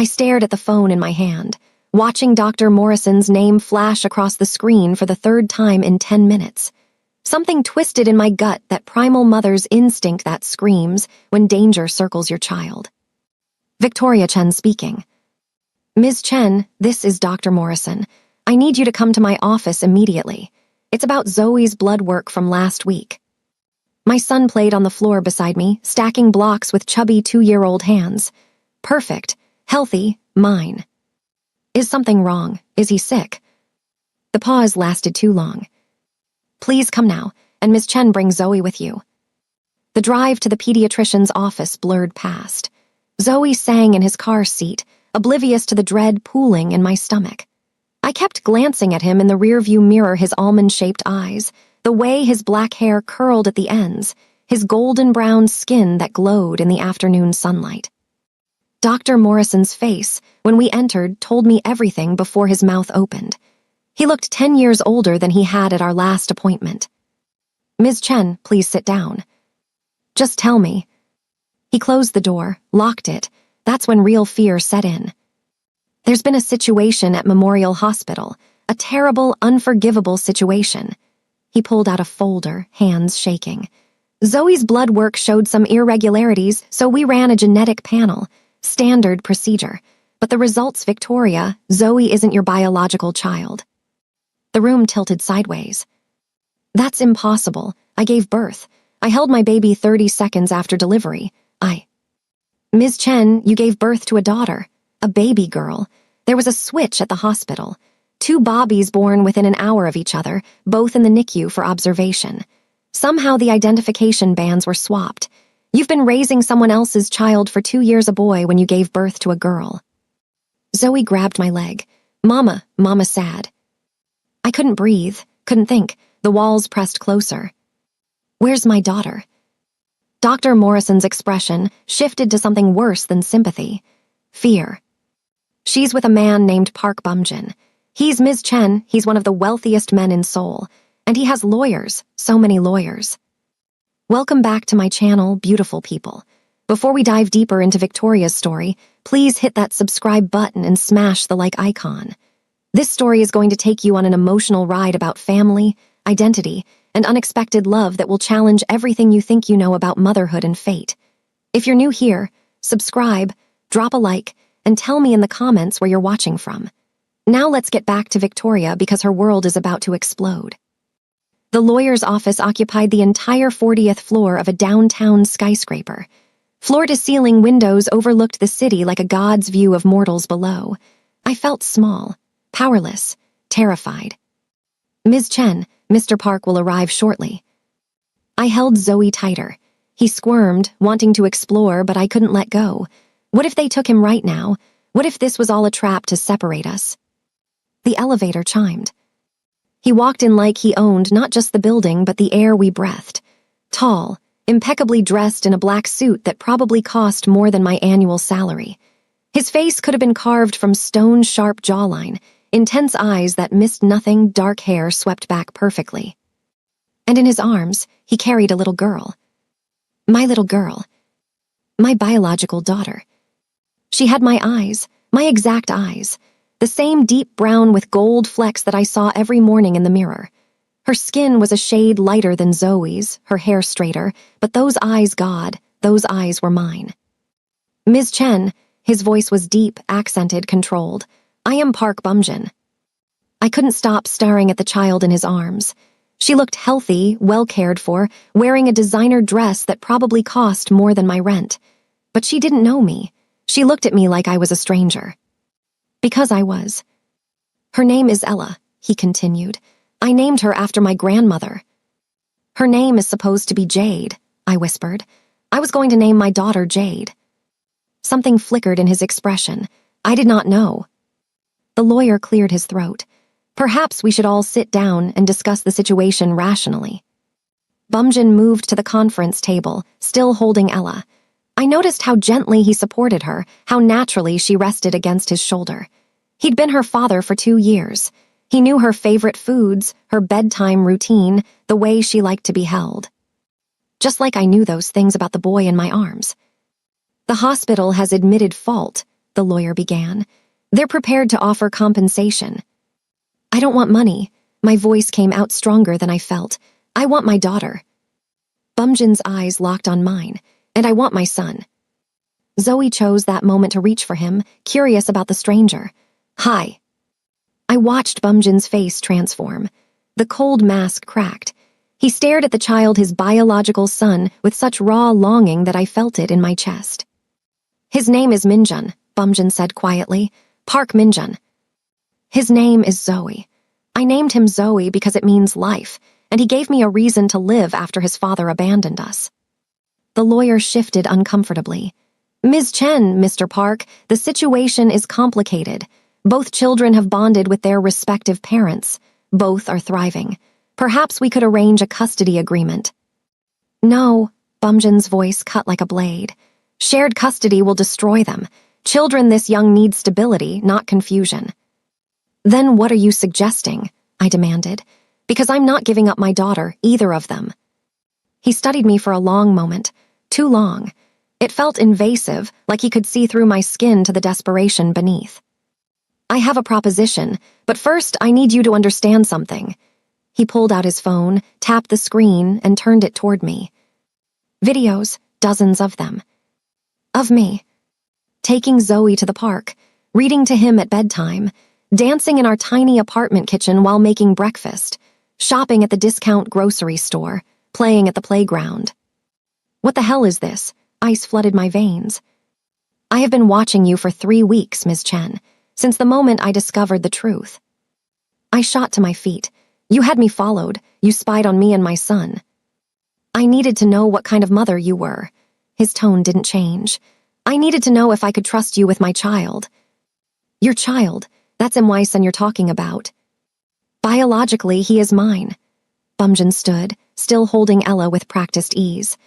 I stared at the phone in my hand, watching Dr. Morrison's name flash across the screen for the third time in 10 minutes. Something twisted in my gut, that primal mother's instinct that screams when danger circles your child. Victoria Chen speaking. Ms. Chen, this is Dr. Morrison. I need you to come to my office immediately. It's about Zoe's blood work from last week. My son played on the floor beside me, stacking blocks with chubby 2-year-old hands. Perfect, healthy, mine. Is something wrong? Is he sick? The pause lasted too long. Please come now, and Ms. Chen bring Zoe with you. The drive to the pediatrician's office blurred past. Zoe sang in his car seat, oblivious to the dread pooling in my stomach. I kept glancing at him in the rearview mirror, his almond-shaped eyes, the way his black hair curled at the ends, his golden-brown skin that glowed in the afternoon sunlight. Dr. Morrison's face, when we entered, told me everything before his mouth opened. He looked 10 years older than he had at our last appointment. Ms. Chen, please sit down. Just tell me. He closed the door, locked it. That's when real fear set in. There's been a situation at Memorial Hospital, a terrible, unforgivable situation. He pulled out a folder, hands shaking. Zoe's blood work showed some irregularities, so we ran a genetic panel. Standard procedure. But the results, Victoria, Zoe isn't your biological child. The room tilted sideways. That's impossible. I gave birth. I held my baby 30 seconds after delivery. Ms. Chen, you gave birth to a daughter. A baby girl. There was a switch at the hospital. 2 Bobbies born within an hour of each other, both in the NICU for observation. Somehow the identification bands were swapped. You've been raising someone else's child for 2 years, a boy, when you gave birth to a girl. Zoe grabbed my leg. Mama sad. I couldn't breathe, couldn't think. The walls pressed closer. Where's my daughter? Dr. Morrison's expression shifted to something worse than sympathy. Fear. She's with a man named Park Bumjin. He's Ms. Chen, he's one of the wealthiest men in Seoul. And he has lawyers, so many lawyers. Welcome back to my channel, beautiful people. Before we dive deeper into Victoria's story, please hit that subscribe button and smash the like icon. This story is going to take you on an emotional ride about family, identity, and unexpected love that will challenge everything you think you know about motherhood and fate. If you're new here, subscribe, drop a like, and tell me in the comments where you're watching from. Now let's get back to Victoria because her world is about to explode. The lawyer's office occupied the entire 40th floor of a downtown skyscraper. Floor-to-ceiling windows overlooked the city like a god's view of mortals below. I felt small, powerless, terrified. Ms. Chen, Mr. Park will arrive shortly. I held Zoe tighter. He squirmed, wanting to explore, but I couldn't let go. What if they took him right now? What if this was all a trap to separate us? The elevator chimed. He walked in like he owned not just the building but the air we breathed. Tall, impeccably dressed in a black suit that probably cost more than my annual salary. His face could have been carved from stone-sharp jawline, intense eyes that missed nothing, dark hair swept back perfectly. And in his arms, he carried a little girl. My little girl. My biological daughter. She had my eyes, my exact eyes, the same deep brown with gold flecks that I saw every morning in the mirror. Her skin was a shade lighter than Zoe's, her hair straighter, but those eyes, God, those eyes were mine. Ms. Chen, his voice was deep, accented, controlled. I am Park Bumjin. I couldn't stop staring at the child in his arms. She looked healthy, well cared for, wearing a designer dress that probably cost more than my rent. But she didn't know me. She looked at me like I was a stranger. Because I was. Her name is Ella, he continued. I named her after my grandmother. Her name is supposed to be Jade, I whispered. I was going to name my daughter Jade. Something flickered in his expression. I did not know. The lawyer cleared his throat. Perhaps we should all sit down and discuss the situation rationally. Bumjin moved to the conference table, still holding Ella. I noticed how gently he supported her, how naturally she rested against his shoulder. He'd been her father for 2 years. He knew her favorite foods, her bedtime routine, the way she liked to be held. Just like I knew those things about the boy in my arms. The hospital has admitted fault, the lawyer began. "They're prepared to offer compensation." "I don't want money." My voice came out stronger than I felt. "I want my daughter." Bumjin's eyes locked on mine. "And I want my son." Zoe chose that moment to reach for him, curious about the stranger. "Hi." I watched Bumjin's face transform. The cold mask cracked. He stared at the child, his biological son, with such raw longing that I felt it in my chest. "His name is Minjun," Bumjin said quietly. "Park Minjun." "His name is Zoe. I named him Zoe because it means life, and he gave me a reason to live after his father abandoned us." The lawyer shifted uncomfortably. "Ms. Chen, Mr. Park, the situation is complicated. Both children have bonded with their respective parents. Both are thriving. Perhaps we could arrange a custody agreement." "No," Bumjin's voice cut like a blade. "Shared custody will destroy them. Children this young need stability, not confusion." "Then what are you suggesting?" I demanded. "Because I'm not giving up my daughter, either of them." He studied me for a long moment. Too long. It felt invasive, like he could see through my skin to the desperation beneath. "I have a proposition, but first I need you to understand something." He pulled out his phone, tapped the screen, and turned it toward me. Videos, dozens of them. Of me. Taking Zoe to the park, reading to him at bedtime, dancing in our tiny apartment kitchen while making breakfast, shopping at the discount grocery store, playing at the playground. "What the hell is this?" Ice flooded my veins. "I have been watching you for 3 weeks, Ms. Chen, since the moment I discovered the truth." I shot to my feet. "You had me followed. You spied on me and my son." "I needed to know what kind of mother you were." His tone didn't change. "I needed to know if I could trust you with my child." "Your child? That's Son you're talking about." "Biologically, he is mine." Bumjin stood, still holding Ella with practiced ease.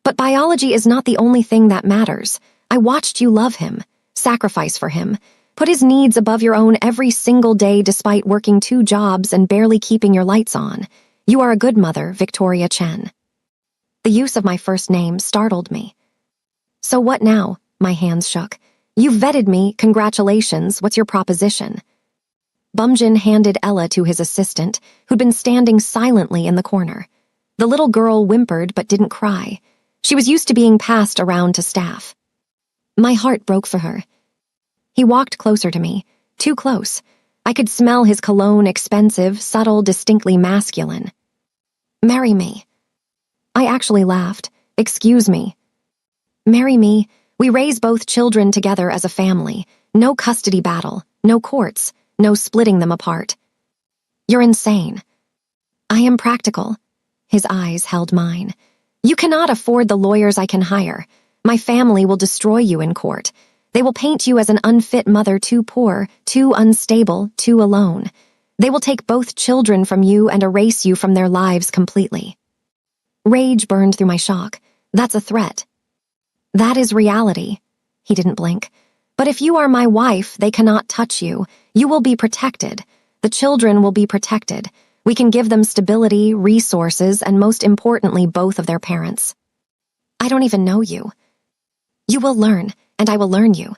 "But biology is not the only thing that matters. I watched you love him, sacrifice for him, put his needs above your own every single day despite working 2 jobs and barely keeping your lights on. You are a good mother, Victoria Chen." The use of my first name startled me. "So what now?" My hands shook. "You've vetted me, congratulations, what's your proposition?" Bumjin handed Ella to his assistant, who'd been standing silently in the corner. The little girl whimpered but didn't cry. She was used to being passed around to staff. My heart broke for her. He walked closer to me, too close. I could smell his cologne, expensive, subtle, distinctly masculine. "Marry me." I actually laughed. "Excuse me." "Marry me. We raise both children together as a family. No custody battle, no courts, no splitting them apart." "You're insane." "I am practical." His eyes held mine. "You cannot afford the lawyers I can hire. My family will destroy you in court. They will paint you as an unfit mother, too poor, too unstable, too alone. They will take both children from you and erase you from their lives completely." Rage burned through my shock. "That's a threat." "That is reality." He didn't blink. "But if you are my wife, they cannot touch you. You will be protected. The children will be protected. We can give them stability, resources, and most importantly, both of their parents." "I don't even know you." "You will learn, and I will learn you."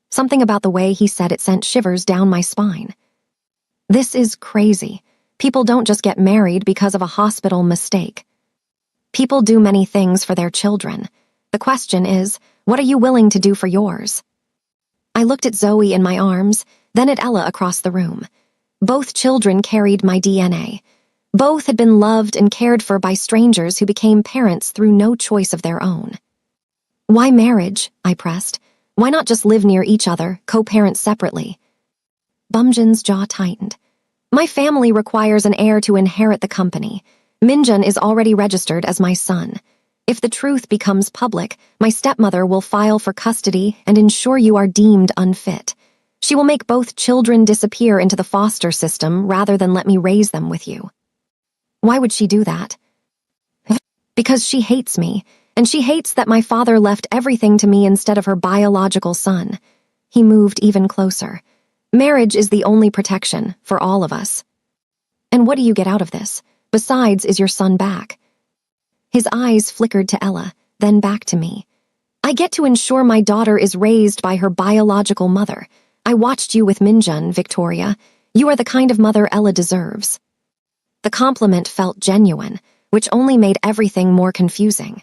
Something about the way he said it sent shivers down my spine. This is crazy. People don't just get married because of a hospital mistake. People do many things for their children. The question is, what are you willing to do for yours? I looked at Zoe in my arms, then at Ella across the room. Both children carried my DNA. Both had been loved and cared for by strangers who became parents through no choice of their own. "Why marriage?" I pressed. "Why not just live near each other, co-parent separately?" Bumjin's jaw tightened. "My family requires an heir to inherit the company. Minjun is already registered as my son. If the truth becomes public, my stepmother will file for custody and ensure you are deemed unfit. She will make both children disappear into the foster system rather than let me raise them with you." "Why would she do that?" "Because she hates me, and she hates that my father left everything to me instead of her biological son." He moved even closer. "Marriage is the only protection for all of us." "And what do you get out of this? Besides, is your son back?" His eyes flickered to Ella, then back to me. I get to ensure my daughter is raised by her biological mother. I watched you with Minjun, Victoria. You are the kind of mother Ella deserves. The compliment felt genuine, which only made everything more confusing.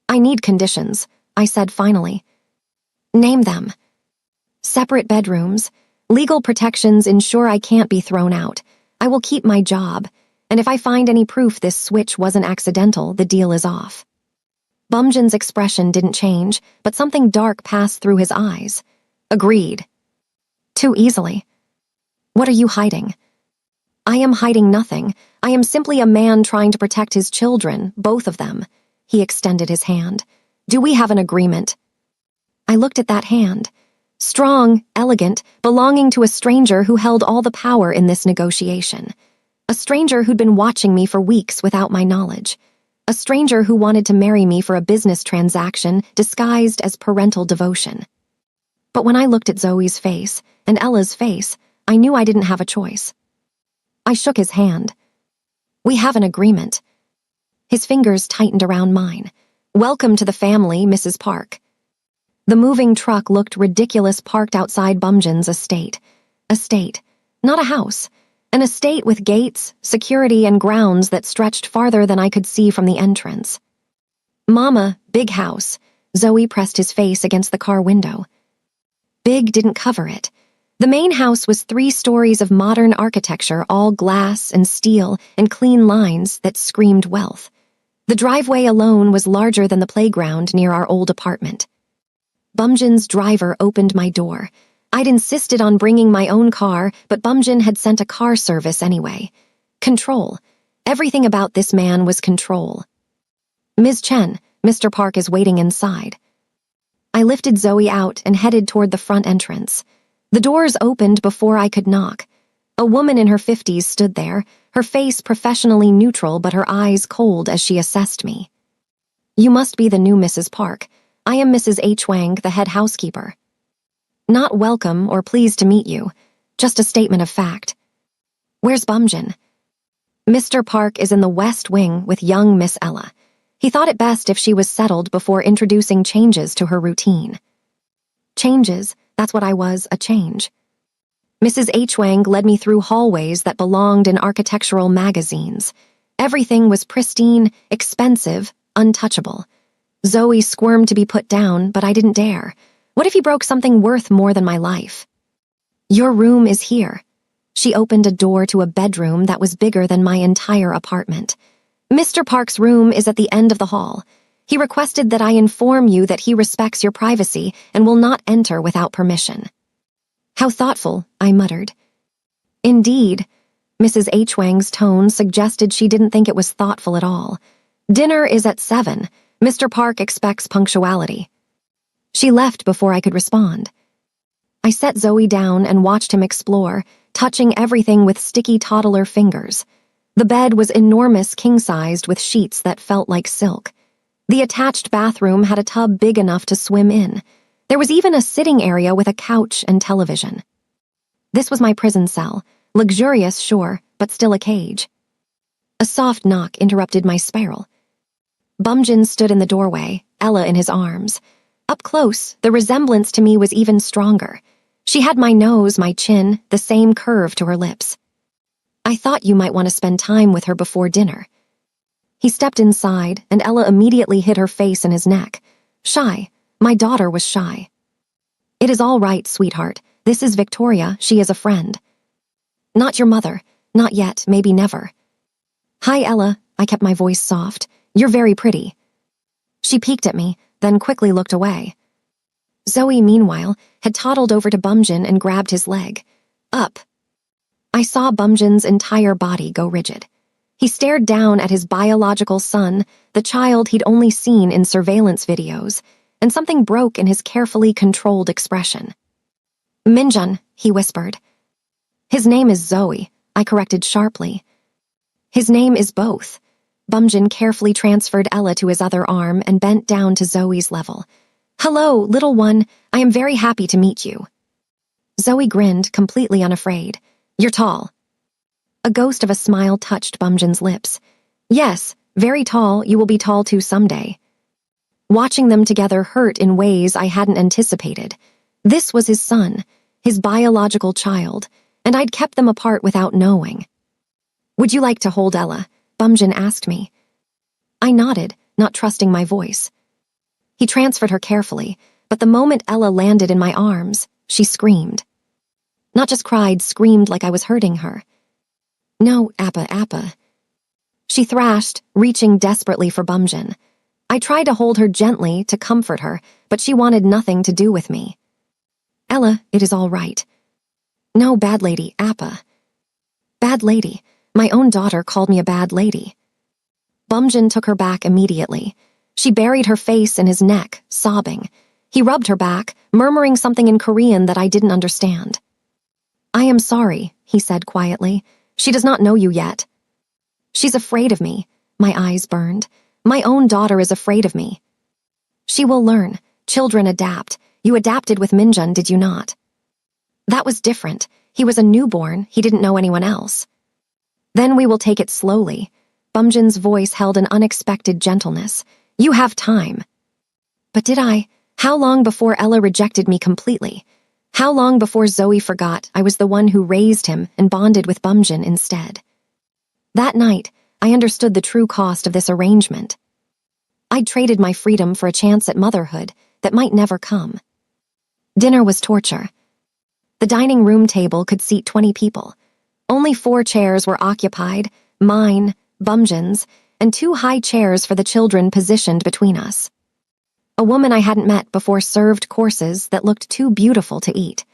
I need conditions, I said finally. Name them. Separate bedrooms. Legal protections ensure I can't be thrown out. I will keep my job, and if I find any proof this switch wasn't accidental, the deal is off. Bumjin's expression didn't change, but something dark passed through his eyes. Agreed. Too easily. What are you hiding? I am hiding nothing. I am simply a man trying to protect his children, both of them. He extended his hand. Do we have an agreement? I looked at that hand. Strong, elegant, belonging to a stranger who held all the power in this negotiation. A stranger who'd been watching me for weeks without my knowledge. A stranger who wanted to marry me for a business transaction disguised as parental devotion. But when I looked at Zoe's face and Ella's face, I knew I didn't have a choice. I shook his hand. We have an agreement. His fingers tightened around mine. Welcome to the family, Mrs. Park. The moving truck looked ridiculous parked outside Bumjin's estate. Estate, not a house. An estate with gates, security, and grounds that stretched farther than I could see from the entrance. Mama, big house. Zoe pressed his face against the car window. Big didn't cover it. The main house was 3 stories of modern architecture, all glass and steel and clean lines that screamed wealth. The driveway alone was larger than the playground near our old apartment. Bumjin's driver opened my door. I'd insisted on bringing my own car, but Bumjin had sent a car service anyway. Control. Everything about this man was control. Ms. Chen, Mr. Park is waiting inside. I lifted Zoe out and headed toward the front entrance. The doors opened before I could knock. A woman in her 50s stood there, her face professionally neutral but her eyes cold as she assessed me. You must be the new Mrs. Park. I am Mrs. H. Wang, the head housekeeper. Not welcome or pleased to meet you, just a statement of fact. Where's Bumjin? Mr. Park is in the West Wing with young Miss Ella. He thought it best if she was settled before introducing changes to her routine. Changes, that's what I was, a change. Mrs. H. Wang led me through hallways that belonged in architectural magazines. Everything was pristine, expensive, untouchable. Zoe squirmed to be put down, but I didn't dare. What if he broke something worth more than my life? Your room is here. She opened a door to a bedroom that was bigger than my entire apartment. Mr. Park's room is at the end of the hall. He requested that I inform you that he respects your privacy and will not enter without permission. How thoughtful, I muttered. Indeed. Mrs. H. Wang's tone suggested she didn't think it was thoughtful at all. Dinner is at 7. Mr. Park expects punctuality. She left before I could respond. I set Zoe down and watched him explore, touching everything with sticky toddler fingers. The bed was enormous, king-sized with sheets that felt like silk. The attached bathroom had a tub big enough to swim in. There was even a sitting area with a couch and television. This was my prison cell, luxurious, sure, but still a cage. A soft knock interrupted my spiral. Bumjin stood in the doorway, Ella in his arms. Up close, the resemblance to me was even stronger. She had my nose, my chin, the same curve to her lips. I thought you might want to spend time with her before dinner. He stepped inside, and Ella immediately hid her face in his neck. Shy. My daughter was shy. It is all right, sweetheart. This is Victoria. She is a friend. Not your mother. Not yet, maybe never. Hi, Ella. I kept my voice soft. You're very pretty. She peeked at me, then quickly looked away. Zoe, meanwhile, had toddled over to Bumjin and grabbed his leg. Up. I saw Bumjin's entire body go rigid. He stared down at his biological son, the child he'd only seen in surveillance videos, and something broke in his carefully controlled expression. Minjun, he whispered. His name is Zoe, I corrected sharply. His name is both. Bumjin carefully transferred Ella to his other arm and bent down to Zoe's level. Hello, little one. I am very happy to meet you. Zoe grinned, completely unafraid. You're tall. A ghost of a smile touched Bumjin's lips. Yes, very tall. You will be tall too someday. Watching them together hurt in ways I hadn't anticipated. This was his son, his biological child, and I'd kept them apart without knowing. "Would you like to hold Ella?" Bumjin asked me. I nodded, not trusting my voice. He transferred her carefully, but the moment Ella landed in my arms, she screamed. Not just cried, screamed like I was hurting her. "No, Appa, Appa." She thrashed, reaching desperately for Bumjin. I tried to hold her gently to comfort her, but she wanted nothing to do with me. "Ella, it is all right." "No, bad lady, Appa." "Bad lady. My own daughter called me a bad lady." Bumjin took her back immediately. She buried her face in his neck, sobbing. He rubbed her back, murmuring something in Korean that I didn't understand. "I am sorry," he said quietly. "She does not know you yet." "She's afraid of me." My eyes burned. "My own daughter is afraid of me." "She will learn. Children adapt. You adapted with Minjun, did you not?" "That was different. He was a newborn. He didn't know anyone else." "Then we will take it slowly." Bumjin's voice held an unexpected gentleness. "You have time." But did I? How long before Ella rejected me completely? How long before Zoe forgot I was the one who raised him and bonded with Bumjin instead? That night, I understood the true cost of this arrangement. I'd traded my freedom for a chance at motherhood that might never come. Dinner was torture. The dining room table could seat 20 people. Only 4 chairs were occupied, mine, Bumjin's, and 2 high chairs for the children positioned between us. A woman I hadn't met before served courses that looked too beautiful to eat.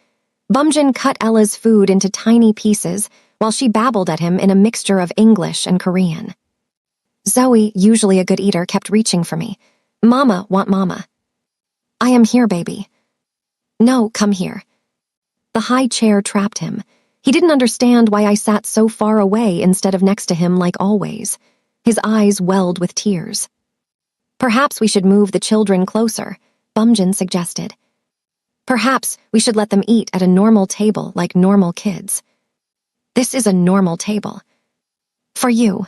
Bumjin cut Ella's food into tiny pieces while she babbled at him in a mixture of English and Korean. Zoe, usually a good eater, kept reaching for me. "Mama, want mama." "I am here, baby." "No, come here." The high chair trapped him. He didn't understand why I sat so far away instead of next to him like always. His eyes welled with tears. "Perhaps we should move the children closer," Bumjin suggested. "Perhaps we should let them eat at a normal table like normal kids." "This is a normal table." "For you."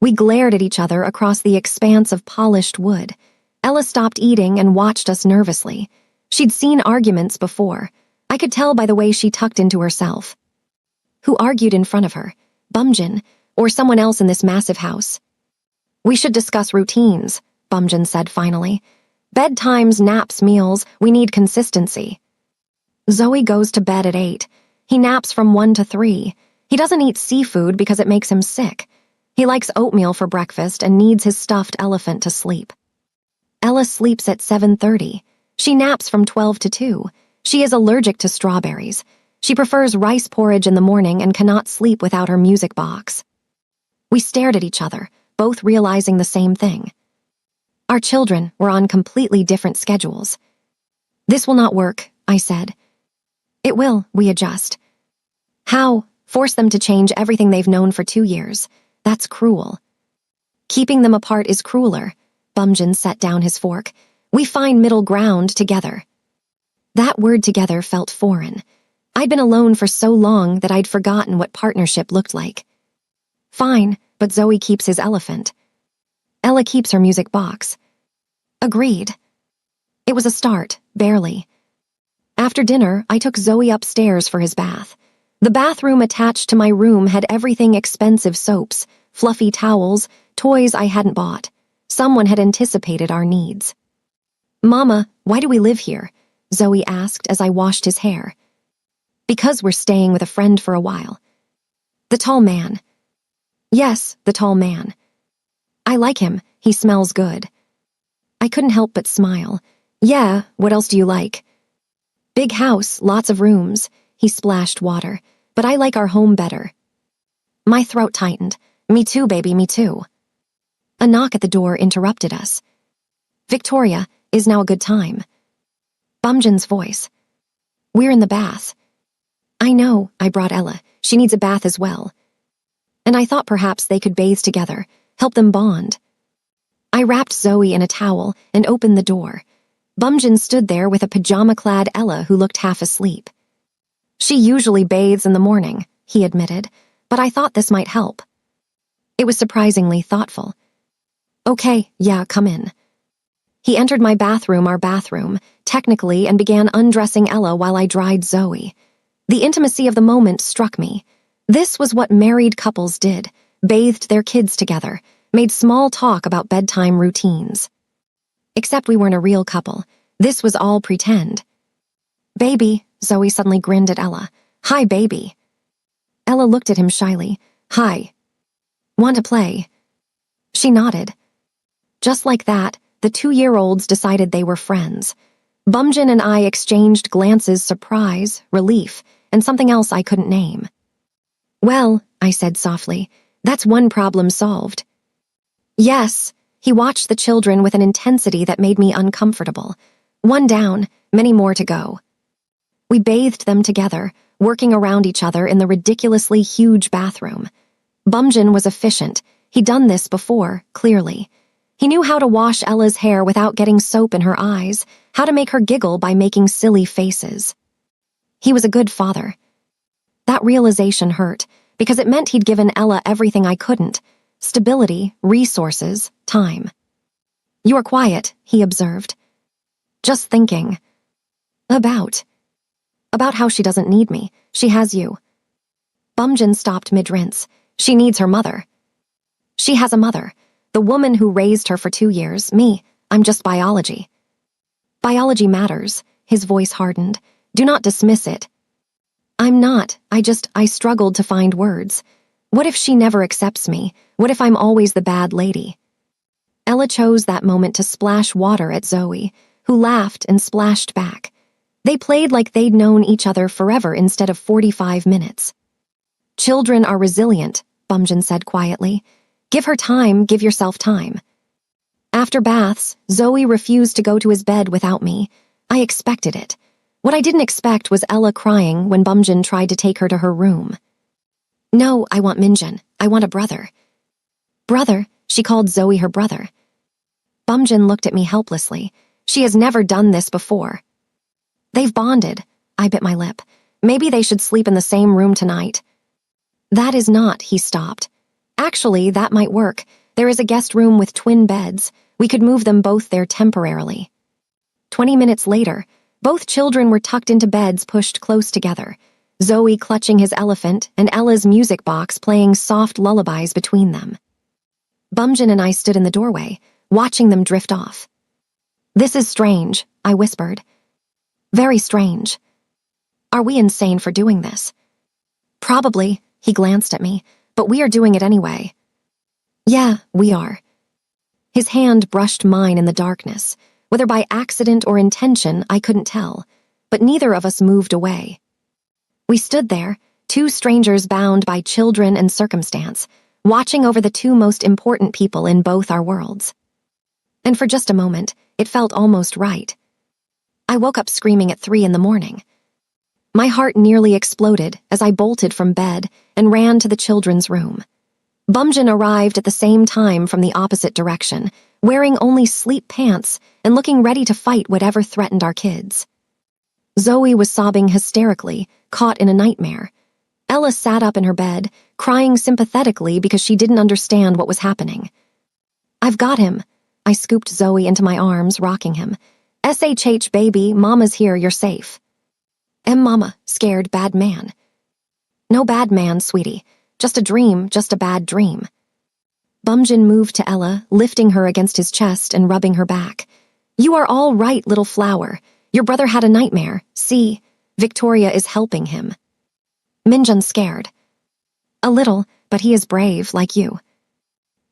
We glared at each other across the expanse of polished wood. Ella stopped eating and watched us nervously. She'd seen arguments before. I could tell by the way she tucked into herself. Who argued in front of her? Bumjin, or someone else in this massive house? "We should discuss routines," Bumjin said finally. "Bedtimes, naps, meals, we need consistency." Zoe goes to bed at 8. He naps from 1 to 3. He doesn't eat seafood because it makes him sick. He likes oatmeal for breakfast and needs his stuffed elephant to sleep. Ella sleeps at 7:30. She naps from 12 to 2. She is allergic to strawberries. She prefers rice porridge in the morning and cannot sleep without her music box. We stared at each other, both realizing the same thing. Our children were on completely different schedules. "This will not work," I said. "It will," we adjust. "How? Force them to change everything they've known for 2 years. That's cruel." "Keeping them apart is crueler." Bumjin set down his fork. "We find middle ground together." That word together felt foreign. I'd been alone for so long that I'd forgotten what partnership looked like. "Fine, but Zoe keeps his elephant. Ella keeps her music box." Agreed. It was a start, barely. After dinner, I took Zoe upstairs for his bath. The bathroom attached to my room had everything: expensive soaps, fluffy towels, toys I hadn't bought. Someone had anticipated our needs. "Mama, why do we live here?" Zoe asked as I washed his hair. "Because we're staying with a friend for a while." "The tall man." "Yes, the tall man. I like him, he smells good." I couldn't help but smile. "Yeah, what else do you like?" "Big house, lots of rooms." He splashed water. "But I like our home better." My throat tightened. "Me too, baby, me too." A knock at the door interrupted us. "Victoria, is now a good time?" Bumjin's voice. "We're in the bath." "I know, I brought Ella. She needs a bath as well." And I thought perhaps they could bathe together, help them bond. I wrapped Zoe in a towel and opened the door. Bumjin stood there with a pajama-clad Ella who looked half asleep. "She usually bathes in the morning," he admitted, "but I thought this might help." It was surprisingly thoughtful. "Okay, yeah, come in." He entered our bathroom, technically, and began undressing Ella while I dried Zoe. The intimacy of the moment struck me. This was what married couples did, bathed their kids together, made small talk about bedtime routines. Except we weren't a real couple. This was all pretend. "Baby," Zoe suddenly grinned at Ella. "Hi, baby." Ella looked at him shyly. "Hi. Want to play?" She nodded. Just like that, the 2-year-olds decided they were friends. Bumjin and I exchanged glances, surprise, relief, and something else I couldn't name. "Well," I said softly, "that's one problem solved." "Yes," he watched the children with an intensity that made me uncomfortable. One down, many more to go. We bathed them together, working around each other in the ridiculously huge bathroom. Bumjin was efficient. He'd done this before, clearly. He knew how to wash Ella's hair without getting soap in her eyes, how to make her giggle by making silly faces. He was a good father. That realization hurt, because it meant he'd given Ella everything I couldn't: stability, resources, time. "You are quiet," he observed. "Just thinking. About how she doesn't need me. She has you." Bumjin stopped mid-rinse. "She needs her mother." "She has a mother. The woman who raised her for 2 years. Me, I'm just biology." "Biology matters," his voice hardened. "Do not dismiss it." "I'm not. I struggled to find words. What if she never accepts me? What if I'm always the bad lady?" Ella chose that moment to splash water at Zoe, who laughed and splashed back. They played like they'd known each other forever instead of 45 minutes. "Children are resilient," Bumjin said quietly. "Give her time, give yourself time." After baths, Zoe refused to go to his bed without me. I expected it. What I didn't expect was Ella crying when Bumjin tried to take her to her room. "No, I want Minjin. I want a brother." "Brother?" She called Zoe her brother. Bumjin looked at me helplessly. She has never done this before. "They've bonded." I bit my lip. "Maybe they should sleep in the same room tonight." "That is not," he stopped. "Actually, that might work. There is a guest room with twin beds. We could move them both there temporarily." 20 minutes later, both children were tucked into beds pushed close together, Zoe clutching his elephant and Ella's music box playing soft lullabies between them. Bumjin and I stood in the doorway, watching them drift off. "This is strange," I whispered. "Very strange. Are we insane for doing this?" "Probably," he glanced at me, "but we are doing it anyway." "Yeah, we are." His hand brushed mine in the darkness. Whether by accident or intention, I couldn't tell, but neither of us moved away. We stood there, two strangers bound by children and circumstance, watching over the two most important people in both our worlds. And for just a moment, it felt almost right. I woke up screaming at 3 in the morning. My heart nearly exploded as I bolted from bed and ran to the children's room. Bumjin arrived at the same time from the opposite direction, wearing only sleep pants and looking ready to fight whatever threatened our kids. Zoe was sobbing hysterically, caught in a nightmare. Ella sat up in her bed, crying sympathetically because she didn't understand what was happening. "I've got him." I scooped Zoe into my arms, rocking him. "SHH, baby, Mama's here, you're safe." Mama, scared bad man." "No bad man, sweetie. Just a dream, just a bad dream." Bumjin moved to Ella, lifting her against his chest and rubbing her back. "You are all right, little flower. Your brother had a nightmare. See, Victoria is helping him." Minjun's scared. "A little, but he is brave, like you."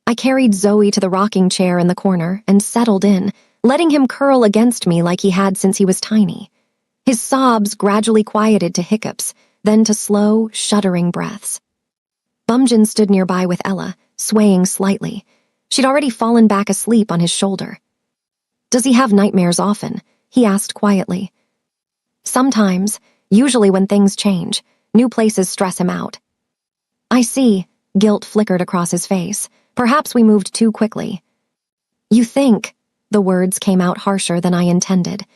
I carried Zoe to the rocking chair in the corner and settled in, letting him curl against me like he had since he was tiny. His sobs gradually quieted to hiccups, then to slow, shuddering breaths. Bumjin stood nearby with Ella, swaying slightly. She'd already fallen back asleep on his shoulder. "Does he have nightmares often?" he asked quietly. "Sometimes, usually when things change. New places stress him out." "I see." Guilt flickered across his face. "Perhaps we moved too quickly." "You think?" The words came out harsher than I intended.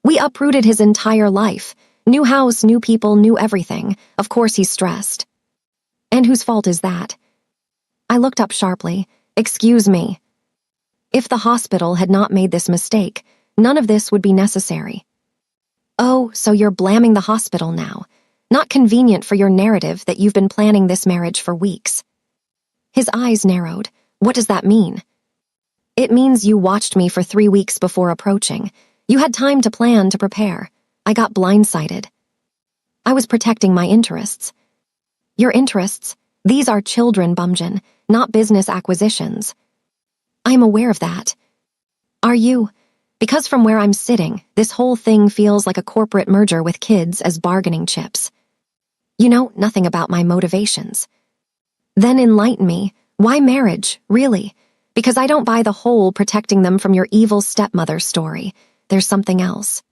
"We uprooted his entire life. New house, new people, new everything. Of course he's stressed." "And whose fault is that?" I looked up sharply. "Excuse me." If the hospital had not made this mistake, none of this would be necessary. Oh, so you're blaming the hospital now. Not convenient for your narrative that you've been planning this marriage for weeks. His eyes narrowed. What does that mean? It means you watched me for 3 weeks before approaching. You had time to plan, to prepare. I got blindsided. I was protecting my interests. Your interests? These are children, Bumjin, not business acquisitions. I am aware of that. Are you? Because from where I'm sitting, this whole thing feels like a corporate merger with kids as bargaining chips. You know nothing about my motivations. Then enlighten me. Why marriage, really? Because I don't buy the whole protecting them from your evil stepmother story. There's something else.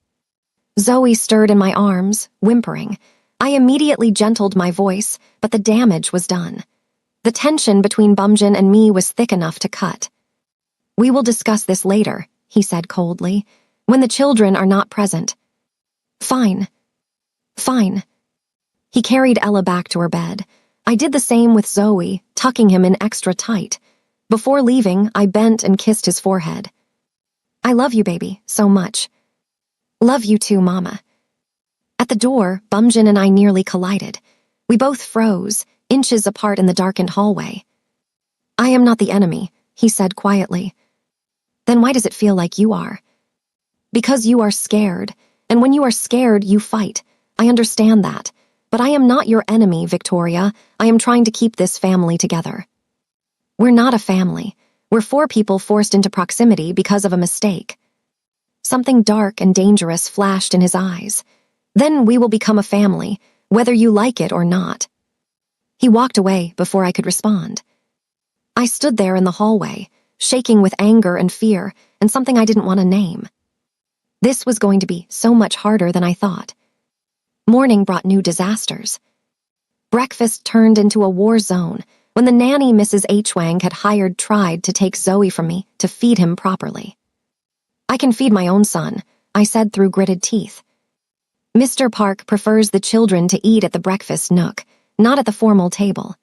Zoe stirred in my arms, whimpering. I immediately gentled my voice, but the damage was done. The tension between Bumjin and me was thick enough to cut. We will discuss this later, he said coldly, when the children are not present. Fine. Fine. He carried Ella back to her bed. I did the same with Zoe, tucking him in extra tight. Before leaving, I bent and kissed his forehead. I love you, baby, so much. Love you too, Mama. At the door, Bumjin and I nearly collided. We both froze, inches apart in the darkened hallway. I am not the enemy, he said quietly. Then why does it feel like you are? Because you are scared, and when you are scared, you fight. I understand that. But I am not your enemy, Victoria. I am trying to keep this family together. We're not a family. We're 4 people forced into proximity because of a mistake. Something dark and dangerous flashed in his eyes. Then we will become a family, whether you like it or not. He walked away before I could respond. I stood there in the hallway, shaking with anger and fear, and something I didn't want to name. This was going to be so much harder than I thought. Morning brought new disasters. Breakfast turned into a war zone when the nanny Mrs. H. Wang had hired tried to take Zoe from me to feed him properly. I can feed my own son, I said through gritted teeth. Mr. Park prefers the children to eat at the breakfast nook, not at the formal table.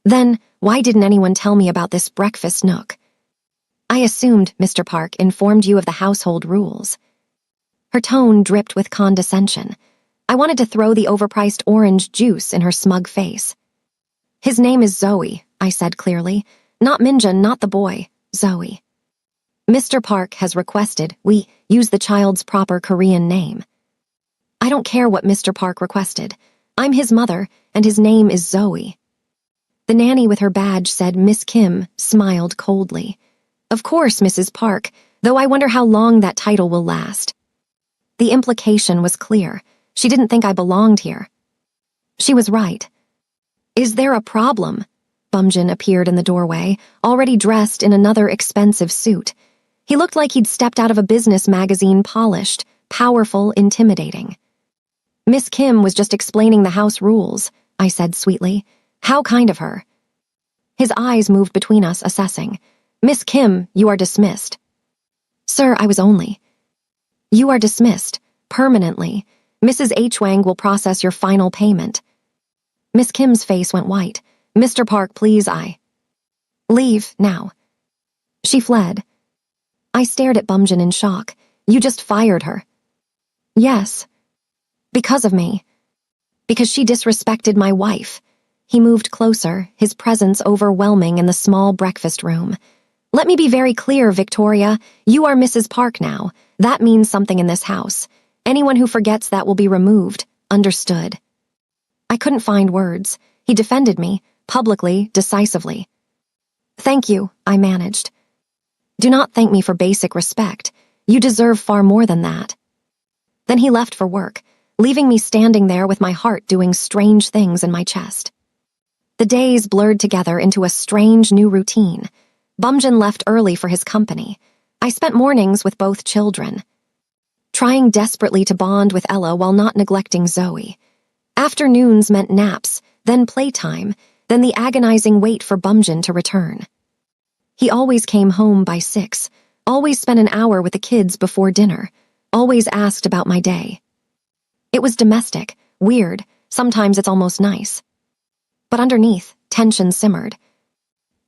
Then, why didn't anyone tell me about this breakfast nook? I assumed Mr. Park informed you of the household rules. Her tone dripped with condescension. I wanted to throw the overpriced orange juice in her smug face. His name is Zoe, I said clearly. Not Minjun, not the boy, Zoe. Mr. Park has requested we use the child's proper Korean name. I don't care what Mr. Park requested. I'm his mother, and his name is Zoe. The nanny with her badge said Miss Kim smiled coldly. Of course, Mrs. Park, though I wonder how long that title will last. The implication was clear. She didn't think I belonged here. She was right. Is there a problem? Bumjin appeared in the doorway, already dressed in another expensive suit. He looked like he'd stepped out of a business magazine, polished, powerful, intimidating. Miss Kim was just explaining the house rules, I said sweetly. How kind of her. His eyes moved between us, assessing. Miss Kim, you are dismissed. Sir, I was only. You are dismissed, permanently. Mrs. H. Wang will process your final payment. Miss Kim's face went white. Mr. Park, please, I. Leave, now. She fled. I stared at Bumjin in shock. You just fired her. Yes. Because of me. Because she disrespected my wife. He moved closer, his presence overwhelming in the small breakfast room. Let me be very clear, Victoria. You are Mrs. Park now. That means something in this house. Anyone who forgets that will be removed. Understood. I couldn't find words. He defended me, publicly, decisively. Thank you, I managed. Do not thank me for basic respect. You deserve far more than that. Then he left for work, leaving me standing there with my heart doing strange things in my chest. The days blurred together into a strange new routine. Bumjin left early for his company. I spent mornings with both children, trying desperately to bond with Ella while not neglecting Zoe. Afternoons meant naps, then playtime, then the agonizing wait for Bumjin to return. He always came home by 6, always spent an hour with the kids before dinner, always asked about my day. It was domestic, weird, sometimes it's almost nice. But underneath, tension simmered.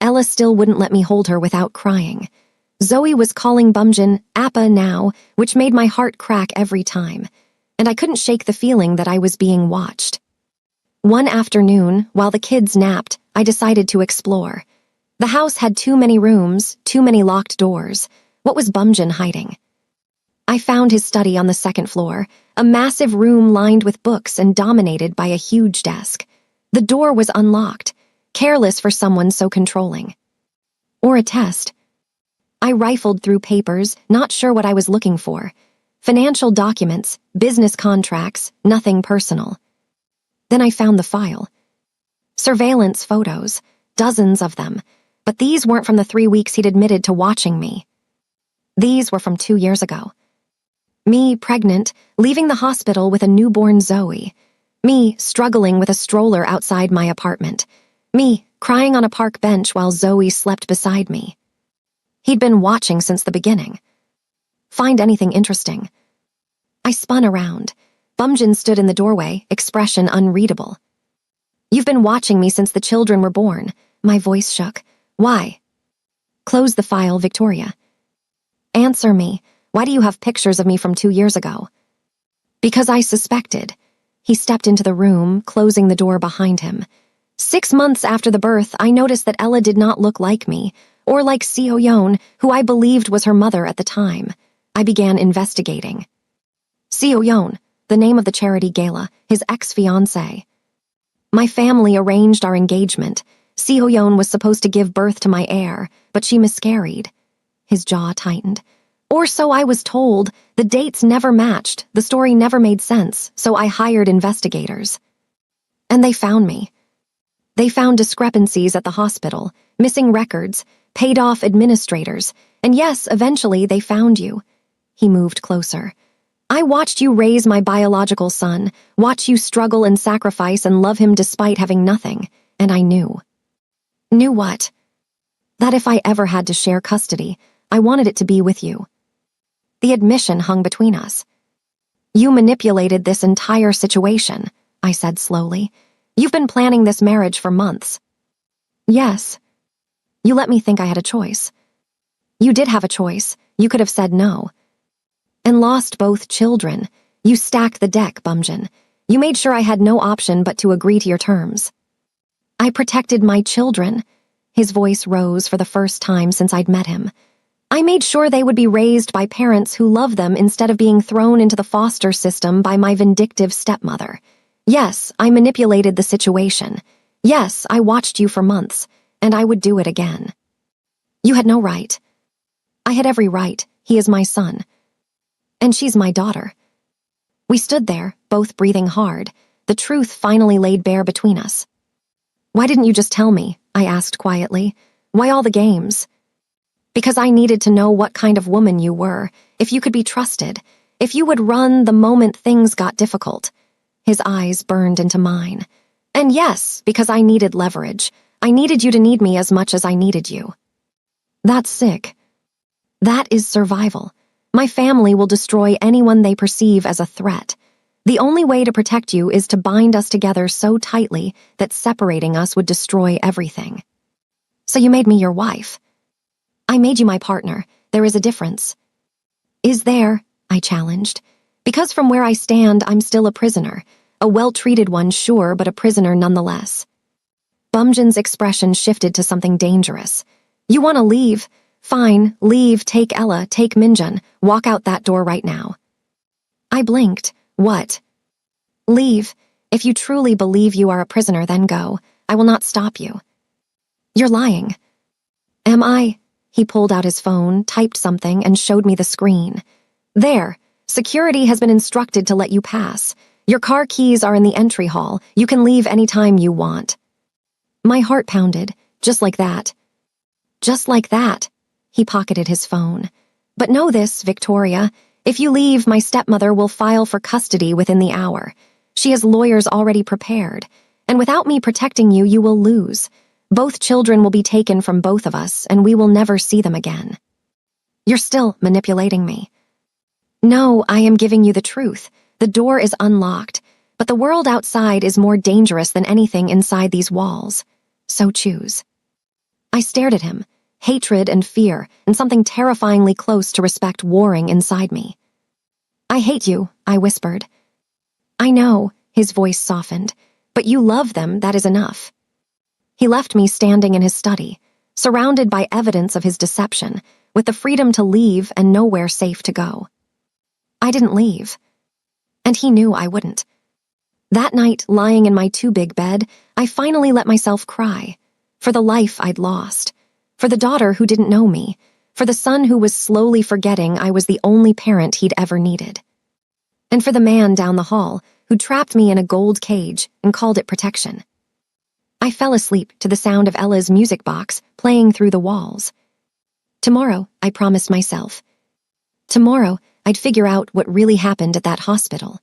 Ella still wouldn't let me hold her without crying. Zoe was calling Bumjin Appa now, which made my heart crack every time, and I couldn't shake the feeling that I was being watched. One afternoon, while the kids napped, I decided to explore. The house had too many rooms, too many locked doors. What was Bumjin hiding? I found his study on the second floor, a massive room lined with books and dominated by a huge desk. The door was unlocked, careless for someone so controlling. Or a test. I rifled through papers, not sure what I was looking for. Financial documents, business contracts, nothing personal. Then I found the file. Surveillance photos, dozens of them, but these weren't from the 3 weeks he'd admitted to watching me. These were from 2 years ago. Me, pregnant, leaving the hospital with a newborn Zoe. Me, struggling with a stroller outside my apartment. Me, crying on a park bench while Zoe slept beside me. He'd been watching since the beginning. Find anything interesting? I spun around. Bumjin stood in the doorway, expression unreadable. You've been watching me since the children were born. My voice shook. Why? Close the file, Victoria. Answer me. Why do you have pictures of me from 2 years ago? Because I suspected. He stepped into the room, closing the door behind him. 6 months after the birth, I noticed that Ella did not look like me, or like Seo Yeon, who I believed was her mother at the time. I began investigating. Seo Yeon, the name of the charity gala, his ex-fiancé. My family arranged our engagement. Seo Yeon was supposed to give birth to my heir, but she miscarried. His jaw tightened. Or so I was told. The dates never matched, the story never made sense, so I hired investigators. And they found me. They found discrepancies at the hospital, missing records, paid off administrators, and yes, eventually they found you. He moved closer. I watched you raise my biological son, watch you struggle and sacrifice and love him despite having nothing, and I knew. Knew what? That if I ever had to share custody, I wanted it to be with you. The admission hung between us. You manipulated this entire situation, I said slowly. You've been planning this marriage for months. Yes. You let me think I had a choice. You did have a choice. You could have said no. And lost both children. You stacked the deck, Bumjin. You made sure I had no option but to agree to your terms. I protected my children. His voice rose for the first time since I'd met him. I made sure they would be raised by parents who love them instead of being thrown into the foster system by my vindictive stepmother. Yes, I manipulated the situation. Yes, I watched you for months, and I would do it again. You had no right. I had every right. He is my son. And she's my daughter. We stood there, both breathing hard, the truth finally laid bare between us. Why didn't you just tell me? I asked quietly. Why all the games? Because I needed to know what kind of woman you were, if you could be trusted, if you would run the moment things got difficult. His eyes burned into mine. And yes, because I needed leverage. I needed you to need me as much as I needed you. That's sick. That is survival. My family will destroy anyone they perceive as a threat. The only way to protect you is to bind us together so tightly that separating us would destroy everything. So you made me your wife. I made you my partner. There is a difference. Is there? I challenged. Because from where I stand, I'm still a prisoner. A well-treated one, sure, but a prisoner nonetheless. Bumjin's expression shifted to something dangerous. You want to leave? Fine, leave, take Ella, take Minjun, walk out that door right now. I blinked. What? Leave. If you truly believe you are a prisoner, then go. I will not stop you. You're lying. Am I? He pulled out his phone, typed something, and showed me the screen. There. Security has been instructed to let you pass. Your car keys are in the entry hall. You can leave anytime you want. My heart pounded, just like that. Just like that. He pocketed his phone. But know this, Victoria. If you leave, my stepmother will file for custody within the hour. She has lawyers already prepared. And without me protecting you, you will lose. Both children will be taken from both of us, and we will never see them again. You're still manipulating me. No, I am giving you the truth. The door is unlocked, but the world outside is more dangerous than anything inside these walls. So choose. I stared at him, hatred and fear, and something terrifyingly close to respect warring inside me. "I hate you," I whispered. "I know," his voice softened, "but you love them, that is enough." He left me standing in his study, surrounded by evidence of his deception, with the freedom to leave and nowhere safe to go. I didn't leave. And he knew I wouldn't. That night, lying in my too-big bed, I finally let myself cry. For the life I'd lost. For the daughter who didn't know me. For the son who was slowly forgetting I was the only parent he'd ever needed. And for the man down the hall who trapped me in a gold cage and called it protection. I fell asleep to the sound of Ella's music box playing through the walls. Tomorrow, I promised myself. Tomorrow, I'd figure out what really happened at that hospital.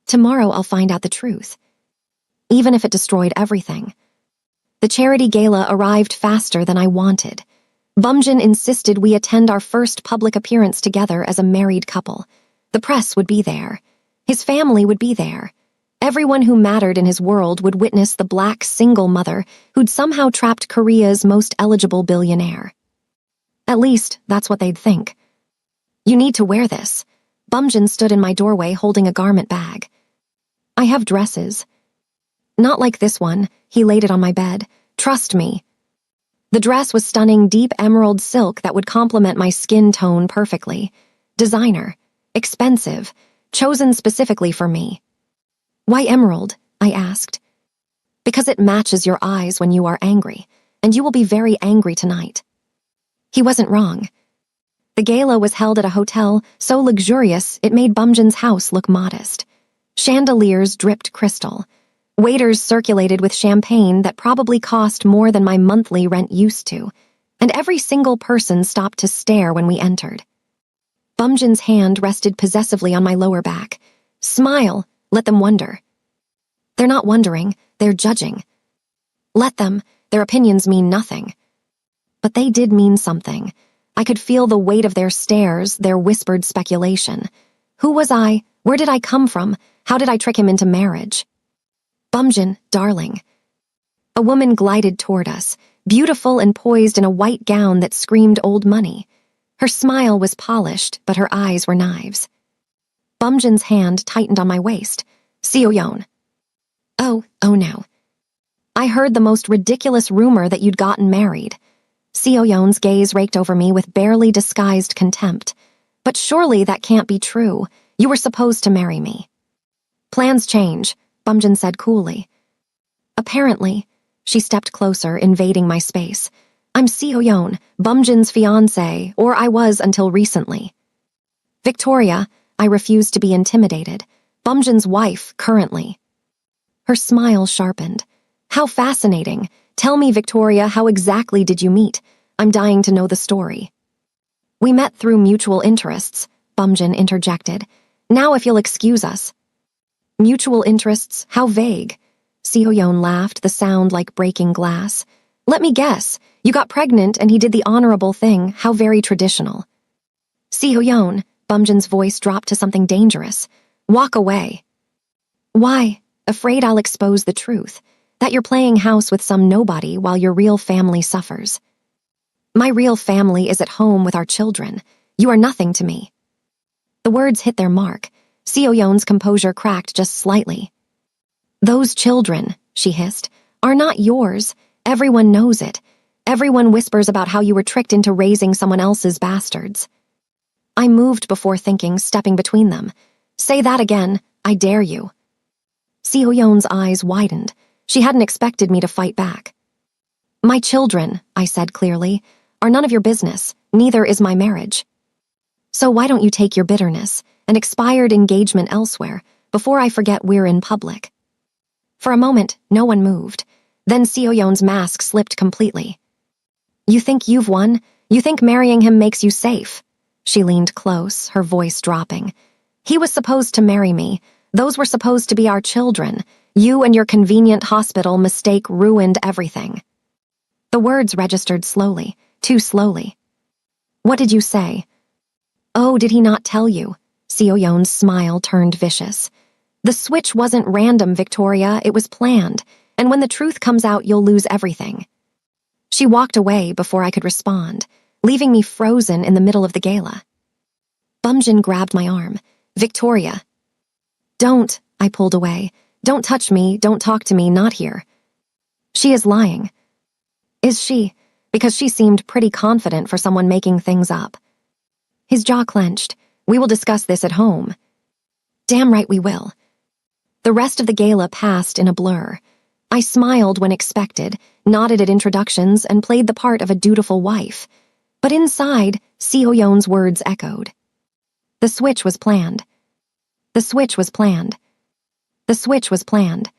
Tomorrow, I'll find out the truth. Even if it destroyed everything. The charity gala arrived faster than I wanted. Bumjin insisted we attend our first public appearance together as a married couple. The press would be there. His family would be there. Everyone who mattered in his world would witness the black single mother who'd somehow trapped Korea's most eligible billionaire. At least, that's what they'd think. "You need to wear this." Bumjin stood in my doorway holding a garment bag. "I have dresses." "Not like this one." He laid it on my bed. "Trust me." The dress was stunning deep emerald silk that would complement my skin tone perfectly. Designer. Expensive. Chosen specifically for me. "Why emerald?" I asked. "Because it matches your eyes when you are angry, and you will be very angry tonight." He wasn't wrong. The gala was held at a hotel so luxurious it made Bumjin's house look modest. Chandeliers dripped crystal. Waiters circulated with champagne that probably cost more than my monthly rent used to, and every single person stopped to stare when we entered. Bumjin's hand rested possessively on my lower back. "Smile, let them wonder." "They're not wondering, they're judging." "Let them, their opinions mean nothing." But they did mean something. I could feel the weight of their stares, their whispered speculation. Who was I? Where did I come from? How did I trick him into marriage? "Bumjin, darling." A woman glided toward us, beautiful and poised in a white gown that screamed old money. Her smile was polished, but her eyes were knives. Bumjin's hand tightened on my waist. "Seoyeon." Oh no. I heard the most ridiculous rumor that you'd gotten married." Seoyeon's gaze raked over me with barely disguised contempt. "But surely that can't be true. You were supposed to marry me." "Plans change," Bumjin said coolly. "Apparently." She stepped closer, invading my space. "I'm Seoyeon, Bumjin's fiancé, or I was until recently." "Victoria," I refused to be intimidated. "Bumjin's wife, currently." Her smile sharpened. "How fascinating. Tell me, Victoria, how exactly did you meet? I'm dying to know the story." "We met through mutual interests," Bumjin interjected. "Now if you'll excuse us." "Mutual interests? How vague." Seoyeon laughed, the sound like breaking glass. "Let me guess. You got pregnant and he did the honorable thing. How very traditional." "Seoyeon," Bumjin's voice dropped to something dangerous. "Walk away." "Why?" "Afraid I'll expose the truth. That you're playing house with some nobody while your real family suffers." "My real family is at home with our children. You are nothing to me." The words hit their mark. Seoyeon's composure cracked just slightly. "Those children," she hissed, "are not yours. Everyone knows it. Everyone whispers about how you were tricked into raising someone else's bastards." I moved before thinking, stepping between them. "Say that again. I dare you." Seoyeon's eyes widened. She hadn't expected me to fight back. "My children," I said clearly, "are none of your business. Neither is my marriage. So why don't you take your bitterness and expired engagement elsewhere before I forget we're in public?" For a moment, no one moved. Then Seoyeon's mask slipped completely. "You think you've won? You think marrying him makes you safe?" She leaned close, her voice dropping. "He was supposed to marry me. Those were supposed to be our children. You and your convenient hospital mistake ruined everything." The words registered slowly, too slowly. "What did you say?" "Oh, did he not tell you?" Seoyeon's smile turned vicious. "The switch wasn't random, Victoria, it was planned, and when the truth comes out you'll lose everything." She walked away before I could respond, leaving me frozen in the middle of the gala. Bumjin grabbed my arm. "Victoria." "Don't," I pulled away. "Don't touch me, don't talk to me, not here." "She is lying." "Is she?" Because she seemed pretty confident for someone making things up. His jaw clenched. "We will discuss this at home." "Damn right we will." The rest of the gala passed in a blur. I smiled when expected, nodded at introductions, and played the part of a dutiful wife. But inside, Seo-yeon's words echoed. The switch was planned. The switch was planned. The switch was planned.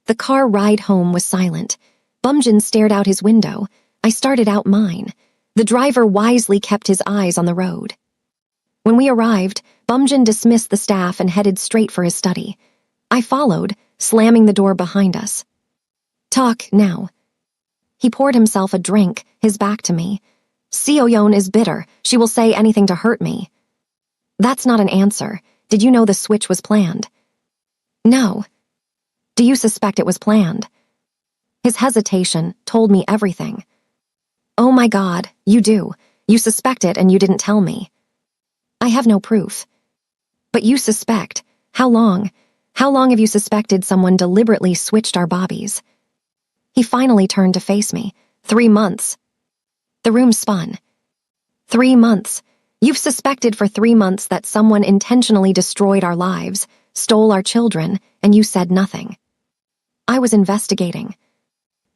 The car ride home was silent. Bumjin stared out his window. I started out mine. The driver wisely kept his eyes on the road. When we arrived, Bumjin dismissed the staff and headed straight for his study. I followed, slamming the door behind us. "Talk, now." He poured himself a drink, his back to me. "Seo-yeon is bitter. She will say anything to hurt me." "That's not an answer. Did you know the switch was planned?" "No." "Do you suspect it was planned?" His hesitation told me everything. "Oh my God, you do. You suspect it and you didn't tell me." "I have no proof." "But you suspect. How long? How long have you suspected someone deliberately switched our bobbies?" He finally turned to face me. 3 months. The room spun. 3 months. You've suspected for 3 months that someone intentionally destroyed our lives, stole our children, and you said nothing. I was investigating.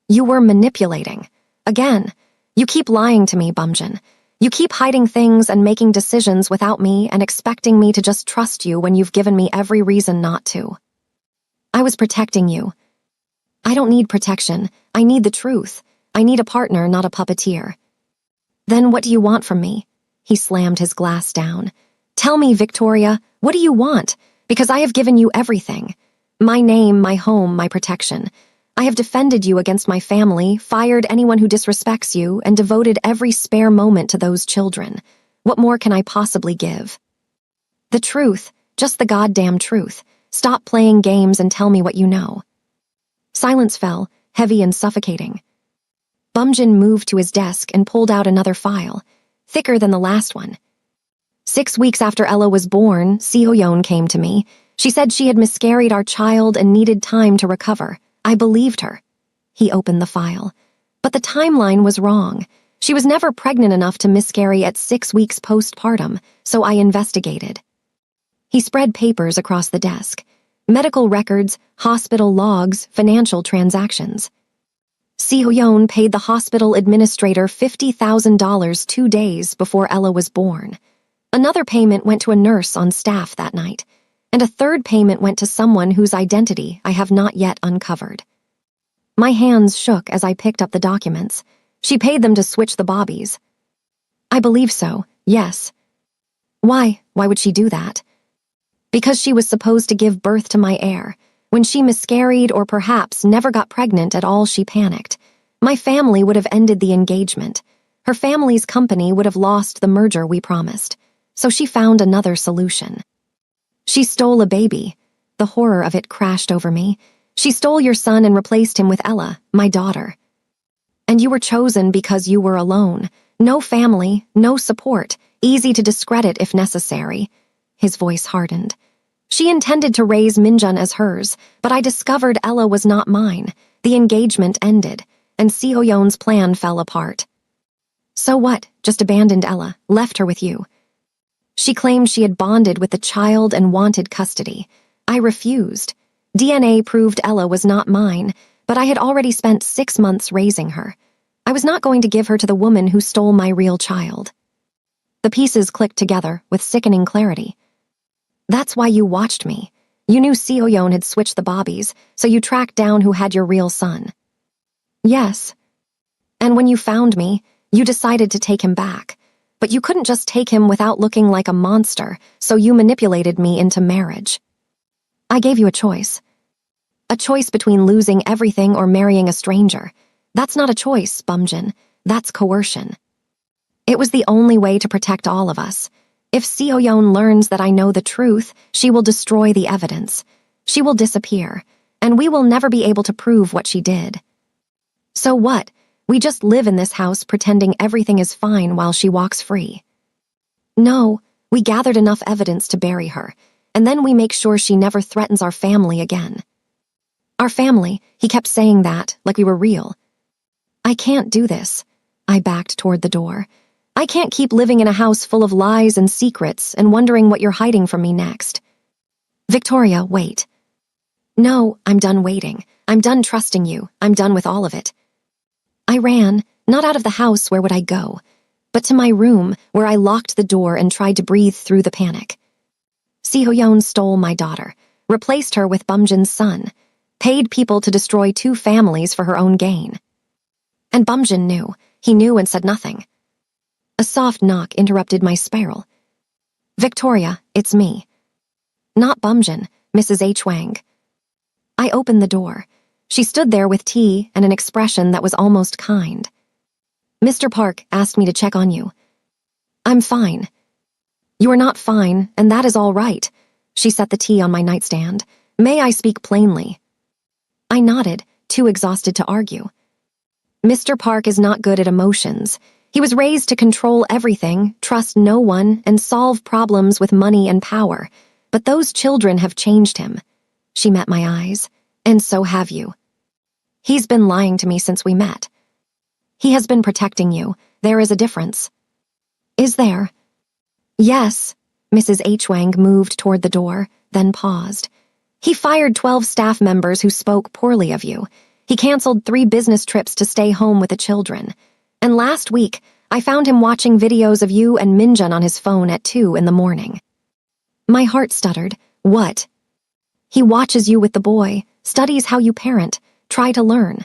You were manipulating. Again. You keep lying to me, Bumjin. You keep hiding things and making decisions without me and expecting me to just trust you when you've given me every reason not to. I was protecting you. I don't need protection. I need the truth. I need a partner, not a puppeteer. Then what do you want from me? He slammed his glass down. Tell me, Victoria, what do you want? Because I have given you everything. My name, my home, my protection. I have defended you against my family, fired anyone who disrespects you, and devoted every spare moment to those children. What more can I possibly give? The truth, just the goddamn truth. Stop playing games and tell me what you know. Silence fell, heavy and suffocating. Bumjin moved to his desk and pulled out another file, thicker than the last one. 6 weeks after Ella was born, Seo-yeon came to me. She said she had miscarried our child and needed time to recover. I believed her. He opened the file. But the timeline was wrong. She was never pregnant enough to miscarry at 6 weeks postpartum, so I investigated. He spread papers across the desk. Medical records, hospital logs, financial transactions. Seo-yeon paid the hospital administrator $50,000 2 days before Ella was born. Another payment went to a nurse on staff that night, and a third payment went to someone whose identity I have not yet uncovered. My hands shook as I picked up the documents. She paid them to switch the bobbies. I believe so, yes. Why? Why would she do that? Because she was supposed to give birth to my heir. When she miscarried or perhaps never got pregnant at all, she panicked. My family would have ended the engagement. Her family's company would have lost the merger we promised. So she found another solution. She stole a baby. The horror of it crashed over me. She stole your son and replaced him with Ella, my daughter. And you were chosen because you were alone. No family, no support, easy to discredit if necessary. His voice hardened. She intended to raise Minjun as hers, but I discovered Ella was not mine. The engagement ended, and Seo-yeon's plan fell apart. So what? Just abandoned Ella, left her with you. She claimed she had bonded with the child and wanted custody. I refused. DNA proved Ella was not mine, but I had already spent 6 months raising her. I was not going to give her to the woman who stole my real child. The pieces clicked together with sickening clarity. That's why you watched me. You knew Seo-yeon had switched the bobbies, so you tracked down who had your real son. Yes. And when you found me, you decided to take him back. But you couldn't just take him without looking like a monster, so you manipulated me into marriage. I gave you a choice. A choice between losing everything or marrying a stranger. That's not a choice, Bumjin. That's coercion. It was the only way to protect all of us. If Seo-yeon learns that I know the truth, she will destroy the evidence. She will disappear, and we will never be able to prove what she did. So what? We just live in this house pretending everything is fine while she walks free. No, we gathered enough evidence to bury her, and then we make sure she never threatens our family again. Our family, he kept saying that, like we were real. I can't do this. I backed toward the door. I can't keep living in a house full of lies and secrets and wondering what you're hiding from me next. Victoria, wait. No, I'm done waiting. I'm done trusting you. I'm done with all of it. I ran, not out of the house, where would I go, but to my room, where I locked the door and tried to breathe through the panic. Seoyeon stole my daughter, replaced her with Bumjin's son, paid people to destroy 2 families for her own gain. And Bumjin knew. He knew and said nothing. A soft knock interrupted my spiral. Victoria, it's me. Not Bumjin, Mrs. H. Wang. I opened the door. She stood there with tea and an expression that was almost kind. Mr. Park asked me to check on you. I'm fine. You are not fine, and that is all right. She set the tea on my nightstand. May I speak plainly? I nodded, too exhausted to argue. Mr. Park is not good at emotions. He was raised to control everything, trust no one, and solve problems with money and power. But those children have changed him. She met my eyes. And so have you. He's been lying to me since we met. He has been protecting you. There is a difference. Is there? Yes. Mrs. H. Wang moved toward the door, then paused. He fired 12 staff members who spoke poorly of you. He canceled 3 business trips to stay home with the children. And last week, I found him watching videos of you and Minjun on his phone at 2 in the morning. My heart stuttered. What? He watches you with the boy, studies how you parent, try to learn.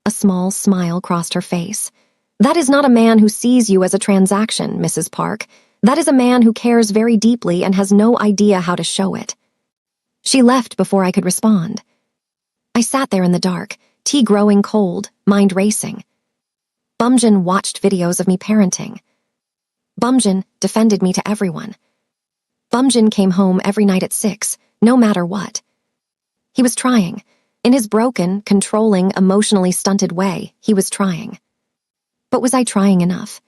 A small smile crossed her face. That is not a man who sees you as a transaction, Mrs. Park. That is a man who cares very deeply and has no idea how to show it. She left before I could respond. I sat there in the dark, tea growing cold, mind racing. Bumjin watched videos of me parenting. Bumjin defended me to everyone. Bumjin came home every night at 6, no matter what. He was trying. In his broken, controlling, emotionally stunted way, he was trying. But was I trying enough?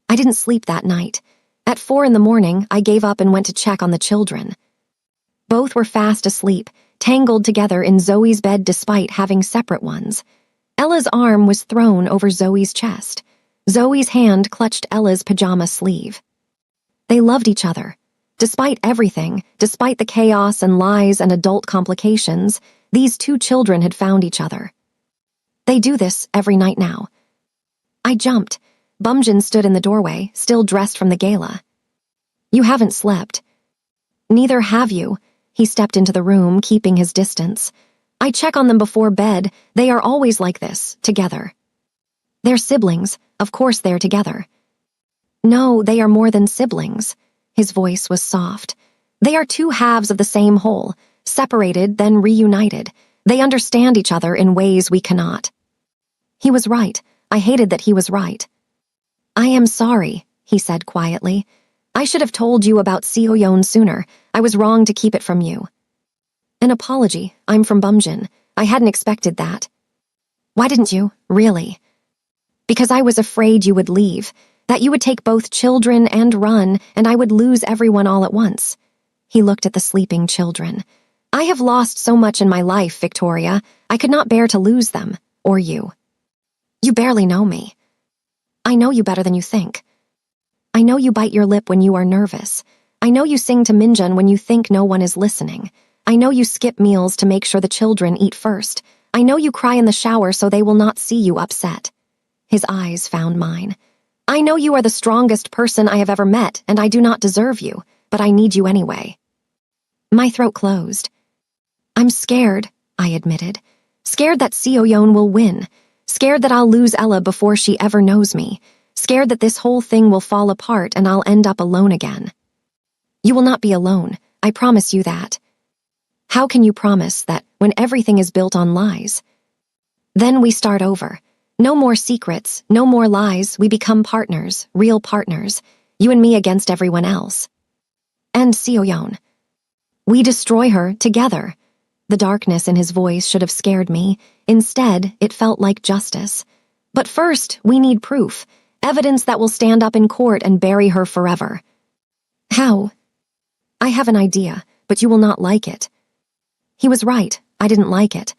I didn't sleep that night. At 4 in the morning, I gave up and went to check on the children. Both were fast asleep, tangled together in Zoe's bed despite having separate ones. Ella's arm was thrown over Zoe's chest. Zoe's hand clutched Ella's pajama sleeve. They loved each other. Despite everything, despite the chaos and lies and adult complications, these 2 children had found each other. They do this every night now. I jumped. Bumjin stood in the doorway, still dressed from the gala. You haven't slept. Neither have you. He stepped into the room, keeping his distance. I check on them before bed. They are always like this, together. They're siblings. Of course they're together. No, they are more than siblings. His voice was soft. They are 2 halves of the same whole, separated, then reunited. They understand each other in ways we cannot. He was right. I hated that he was right. I am sorry, he said quietly. I should have told you about Seoyeon sooner. I was wrong to keep it from you. An apology. I'm from Bumjin. I hadn't expected that. Why didn't you? Really? Because I was afraid you would leave, that you would take both children and run, and I would lose everyone all at once. He looked at the sleeping children. I have lost so much in my life, Victoria. I could not bear to lose them, or you. You barely know me. I know you better than you think. I know you bite your lip when you are nervous. I know you sing to Minjun when you think no one is listening. I know you skip meals to make sure the children eat first. I know you cry in the shower so they will not see you upset. His eyes found mine. I know you are the strongest person I have ever met, and I do not deserve you, but I need you anyway. My throat closed. I'm scared, I admitted. Scared that Seoyeon will win. Scared that I'll lose Ella before she ever knows me. Scared that this whole thing will fall apart and I'll end up alone again. You will not be alone, I promise you that. How can you promise that when everything is built on lies? Then we start over. No more secrets, no more lies, we become partners, real partners, you and me against everyone else. And Seoyeon. We destroy her together. The darkness in his voice should have scared me. Instead, it felt like justice. But first, we need proof, evidence that will stand up in court and bury her forever. How? I have an idea, but you will not like it. He was right, I didn't like it.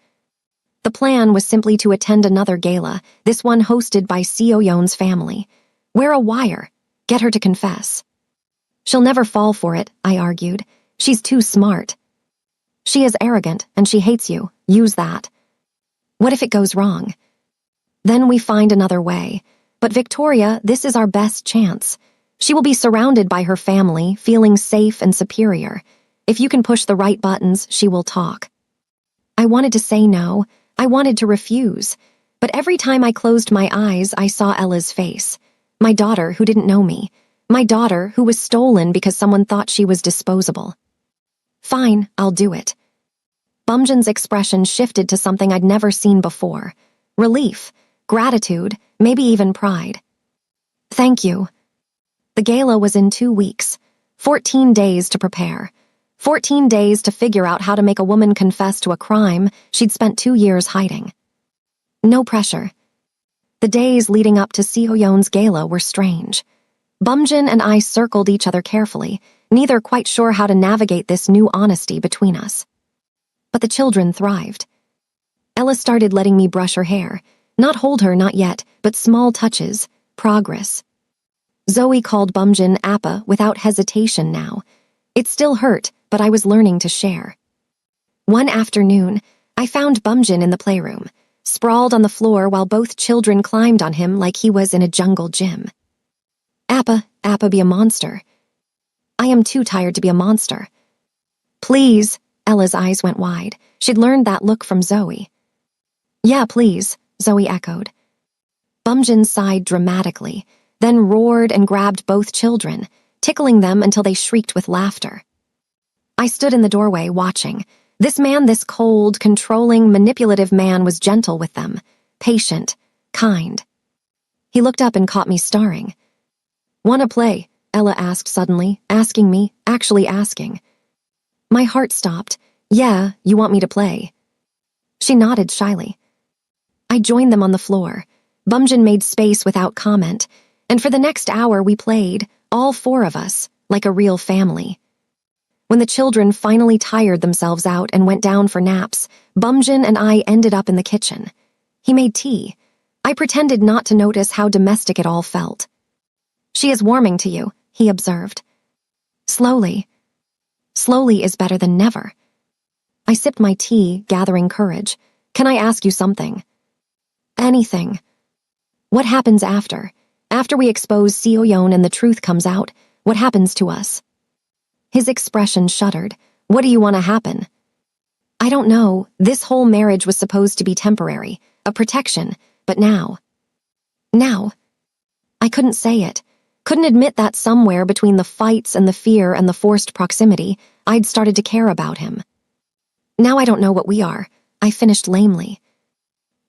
The plan was simply to attend another gala, this one hosted by Seo Yeon's family. Wear a wire, get her to confess. She'll never fall for it, I argued. She's too smart. She is arrogant, and she hates you. Use that. What if it goes wrong? Then we find another way. But Victoria, this is our best chance. She will be surrounded by her family, feeling safe and superior. If you can push the right buttons, she will talk. I wanted to say no. I wanted to refuse. But every time I closed my eyes, I saw Ella's face. My daughter who didn't know me. My daughter who was stolen because someone thought she was disposable. Fine, I'll do it. Bumjin's expression shifted to something I'd never seen before. Relief, gratitude, maybe even pride. Thank you. The gala was in 2 weeks. 14 days to prepare. 14 days to figure out how to make a woman confess to a crime she'd spent 2 years hiding. No pressure. The days leading up to Seo Yeon's gala were strange. Bumjin and I circled each other carefully, neither quite sure how to navigate this new honesty between us. But the children thrived. Ella started letting me brush her hair. Not hold her, not yet, but small touches, progress. Zoe called Bumjin Appa without hesitation now. It still hurt, but I was learning to share. One afternoon, I found Bumjin in the playroom, sprawled on the floor while both children climbed on him like he was in a jungle gym. Appa be a monster. I am too tired to be a monster. Please, Ella's eyes went wide. She'd learned that look from Zoe. Yeah, please, Zoe echoed. Bumjin sighed dramatically, then roared and grabbed both children, tickling them until they shrieked with laughter. I stood in the doorway watching. This man, this cold, controlling, manipulative man was gentle with them, patient, kind. He looked up and caught me staring. "Wanna play?" Ella asked suddenly, asking me, actually asking. My heart stopped. Yeah, you want me to play? She nodded shyly. I joined them on the floor. Bumjin made space without comment, and for the next hour we played, all 4 of us, like a real family. When the children finally tired themselves out and went down for naps, Bumjin and I ended up in the kitchen. He made tea. I pretended not to notice how domestic it all felt. She is warming to you, he observed. Slowly. Slowly is better than never. I sipped my tea, gathering courage. Can I ask you something? Anything. What happens after? After we expose Seo Yeon and the truth comes out, what happens to us? His expression shuddered. What do you want to happen? I don't know. This whole marriage was supposed to be temporary, a protection, but now. I couldn't say it. Couldn't admit that somewhere between the fights and the fear and the forced proximity, I'd started to care about him. Now I don't know what we are. I finished lamely.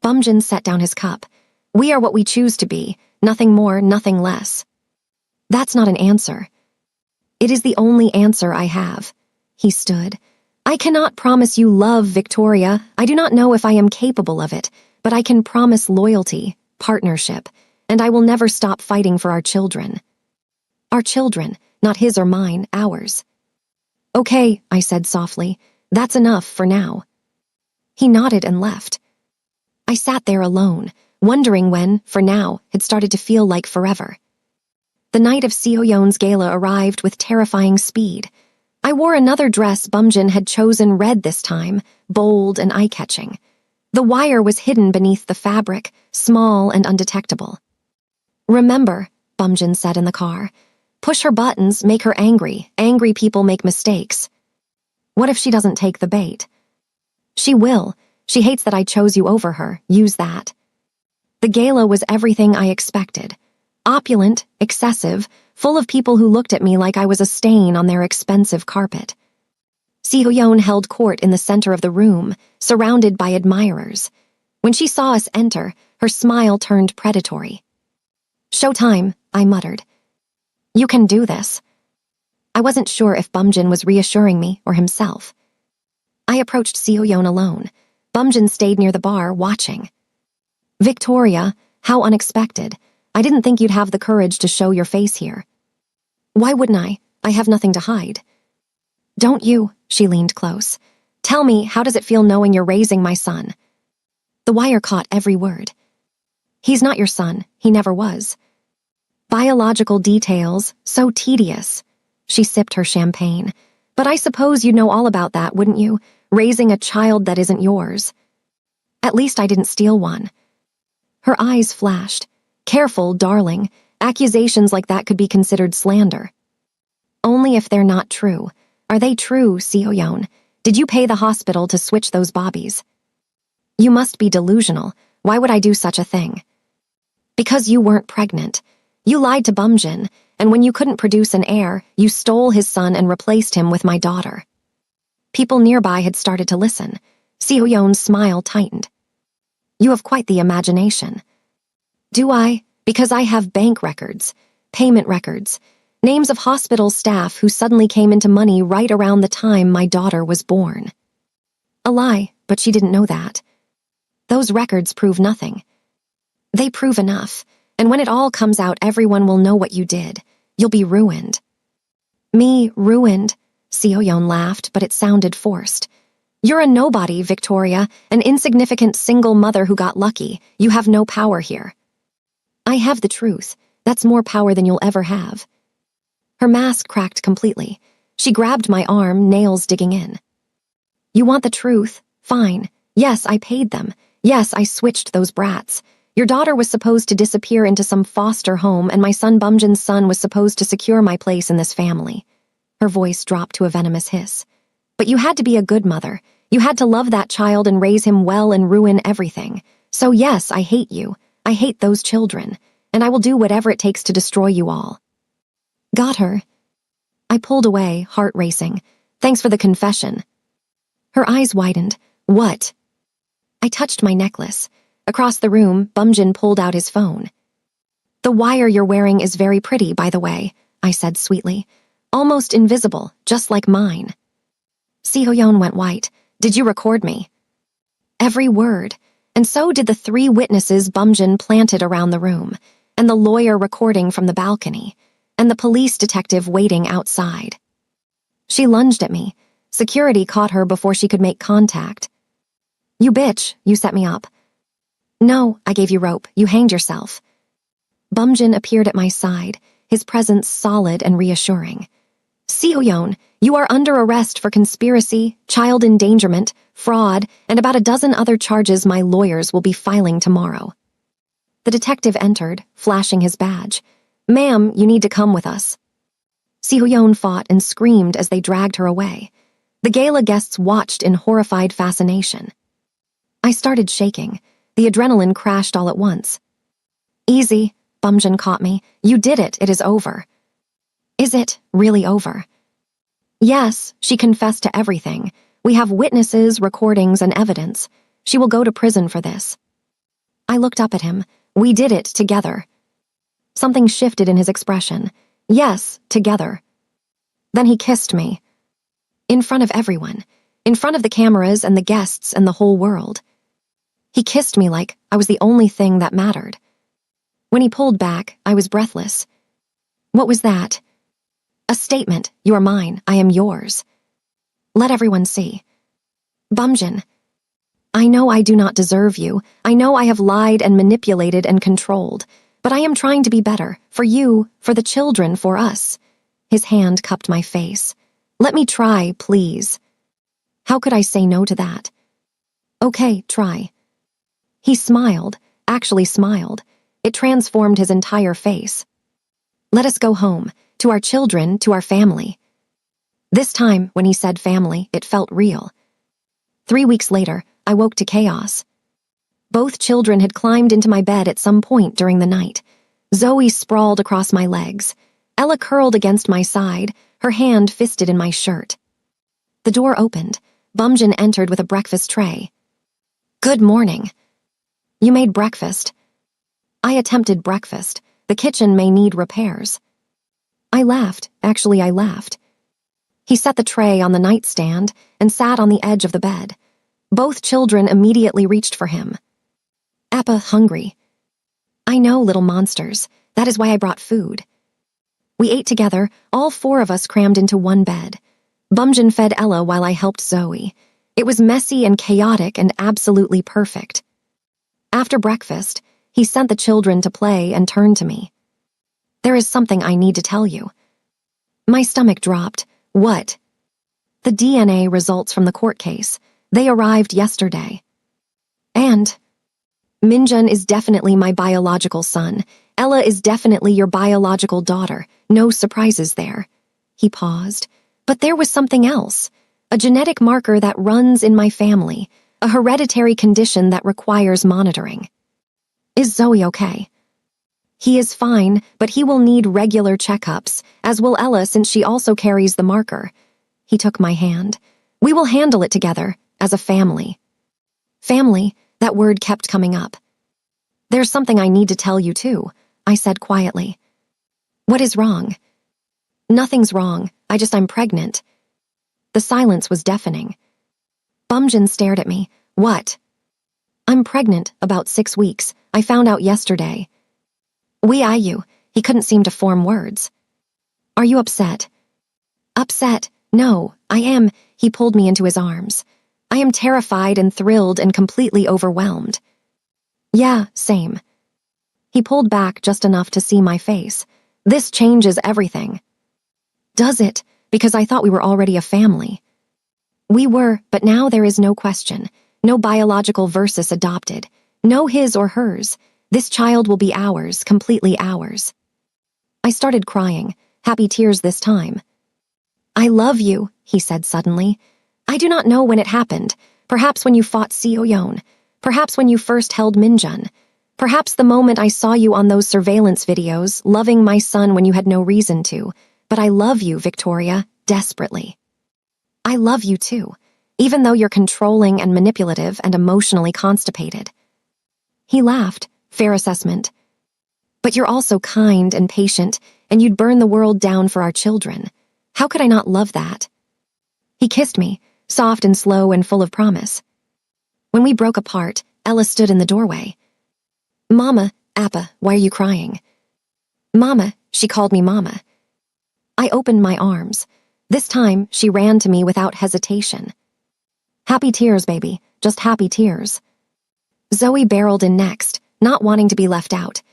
Bumjin set down his cup. We are what we choose to be, nothing more, nothing less. That's not an answer. It is the only answer I have. He stood. I cannot promise you love, Victoria. I do not know if I am capable of it, but I can promise loyalty, partnership, and I will never stop fighting for our children. Our children, not his or mine, ours. Okay, I said softly. That's enough for now. He nodded and left. I sat there alone, wondering when, for now, had started to feel like forever. The night of Seo Yeon's gala arrived with terrifying speed. I wore another dress Bumjin had chosen, red this time, bold and eye-catching. The wire was hidden beneath the fabric, small and undetectable. Remember, Bumjin said in the car, push her buttons, make her angry. Angry people make mistakes. What if she doesn't take the bait? She will. She hates that I chose you over her. Use that. The gala was everything I expected. Opulent, excessive, full of people who looked at me like I was a stain on their expensive carpet. Seo Yeon held court in the center of the room, surrounded by admirers. When she saw us enter, her smile turned predatory. Showtime, I muttered. You can do this. I wasn't sure if Bumjin was reassuring me or himself. I approached Seo Yeon alone. Bumjin stayed near the bar, watching. Victoria, How unexpected. I didn't think you'd have the courage to show your face here. Why wouldn't I? I have nothing to hide. Don't you? She leaned close. Tell me, how does it feel knowing you're raising my son? The wire caught every word. He's not your son. He never was. Biological details, so tedious. She sipped her champagne. But I suppose you'd know all about that, wouldn't you? Raising a child that isn't yours. At least I didn't steal one. Her eyes flashed. Careful, darling. Accusations like that could be considered slander. Only if they're not true. Are they true, Seoyeon? Did you pay the hospital to switch those bobbies? You must be delusional. Why would I do such a thing? Because you weren't pregnant. You lied to Bumjin, and when you couldn't produce an heir, you stole his son and replaced him with my daughter. People nearby had started to listen. Seoyeon's smile tightened. You have quite the imagination. Do I? Because I have bank records, payment records, names of hospital staff who suddenly came into money right around the time my daughter was born. A lie, but she didn't know that. Those records prove nothing. They prove enough, and when it all comes out, everyone will know what you did. You'll be ruined. Me, ruined? Seoyeon laughed, but it sounded forced. You're a nobody, Victoria, an insignificant single mother who got lucky. You have no power here. I have the truth. That's more power than you'll ever have. Her mask cracked completely. She grabbed my arm, nails digging in. You want the truth? Fine. Yes, I paid them. Yes, I switched those brats. Your daughter was supposed to disappear into some foster home, and my son Bumjin's son was supposed to secure my place in this family. Her voice dropped to a venomous hiss. But you had to be a good mother. You had to love that child and raise him well and ruin everything. So yes, I hate you. I hate those children. And I will do whatever it takes to destroy you all. Got her. I pulled away, heart racing. Thanks for the confession. Her eyes widened. What? I touched my necklace. Across the room, Bumjin pulled out his phone. The wire you're wearing is very pretty, by the way, I said sweetly. Almost invisible, just like mine. Seoyeon went white. Did you record me? Every word. And so did the 3 witnesses Bumjin planted around the room, and the lawyer recording from the balcony, and the police detective waiting outside. She lunged at me. Security caught her before she could make contact. You bitch, you set me up. No, I gave you rope. You hanged yourself. Bumjin appeared at my side, his presence solid and reassuring. Seoyeon, you are under arrest for conspiracy, child endangerment, fraud, and about a dozen other charges my lawyers will be filing tomorrow. The detective entered, flashing his badge. Ma'am, you need to come with us. Seoyeon fought and screamed as they dragged her away. The gala guests watched in horrified fascination. I started shaking. The adrenaline crashed all at once. Easy, Bumjin caught me. You did it. It is over. Is it really over? Yes, she confessed to everything. We have witnesses, recordings, and evidence. She will go to prison for this. I looked up at him. We did it together. Something shifted in his expression. Yes, together. Then he kissed me. In front of everyone. In front of the cameras and the guests and the whole world. He kissed me like I was the only thing that mattered. When he pulled back, I was breathless. What was that? A statement. You are mine. I am yours. Let everyone see. Bumjin. I know I do not deserve you. I know I have lied and manipulated and controlled. But I am trying to be better. For you, for the children, for us. His hand cupped my face. Let me try, please. How could I say no to that? Okay, try. He smiled, actually smiled. It transformed his entire face. Let us go home, to our children, to our family. This time, when he said family, it felt real. 3 weeks later, I woke to chaos. Both children had climbed into my bed at some point during the night. Zoe sprawled across my legs. Ella curled against my side, her hand fisted in my shirt. The door opened. Bumjin entered with a breakfast tray. Good morning. You made breakfast. I attempted breakfast. The kitchen may need repairs. I laughed. Actually, I laughed. He set the tray on the nightstand and sat on the edge of the bed. Both children immediately reached for him. Appa, hungry. I know, little monsters. That is why I brought food. We ate together, all four of us crammed into one bed. Bumjin fed Ella while I helped Zoe. It was messy and chaotic and absolutely perfect. After breakfast, he sent the children to play and turned to me. There is something I need to tell you. My stomach dropped. What? The DNA results from the court case. They arrived yesterday. And Minjun is definitely my biological son. Ella is definitely your biological daughter. No surprises there. He paused. But there was something else. A genetic marker that runs in my family. A hereditary condition that requires monitoring. Is Zoe okay? He is fine, but he will need regular checkups, as will Ella since she also carries the marker. He took my hand. We will handle it together, as a family. Family, that word kept coming up. There's something I need to tell you too, I said quietly. What is wrong? Nothing's wrong, I'm pregnant. The silence was deafening. Bumjin stared at me. What? I'm pregnant, about 6 weeks. I found out yesterday. You. He couldn't seem to form words. Are you upset? Upset? No, I am. He pulled me into his arms. I am terrified and thrilled and completely overwhelmed. Yeah, same. He pulled back just enough to see my face. This changes everything. Does it? Because I thought we were already a family. We were, but now there is no question. No biological versus adopted. No his or hers. This child will be ours, completely ours. I started crying, happy tears this time. I love you, he said suddenly. I do not know when it happened. Perhaps when you fought Seoyeon. Perhaps when you first held Minjun. Perhaps the moment I saw you on those surveillance videos, loving my son when you had no reason to. But I love you, Victoria, desperately. I love you too, even though you're controlling and manipulative and emotionally constipated. He laughed. Fair assessment. But you're also kind and patient, and you'd burn the world down for our children. How could I not love that? He kissed me, soft and slow and full of promise. When we broke apart, Ella stood in the doorway. Mama, Appa, why are you crying? Mama, she called me Mama. I opened my arms. This time, she ran to me without hesitation. Happy tears, baby, just happy tears. Zoe barreled in next, not wanting to be left out.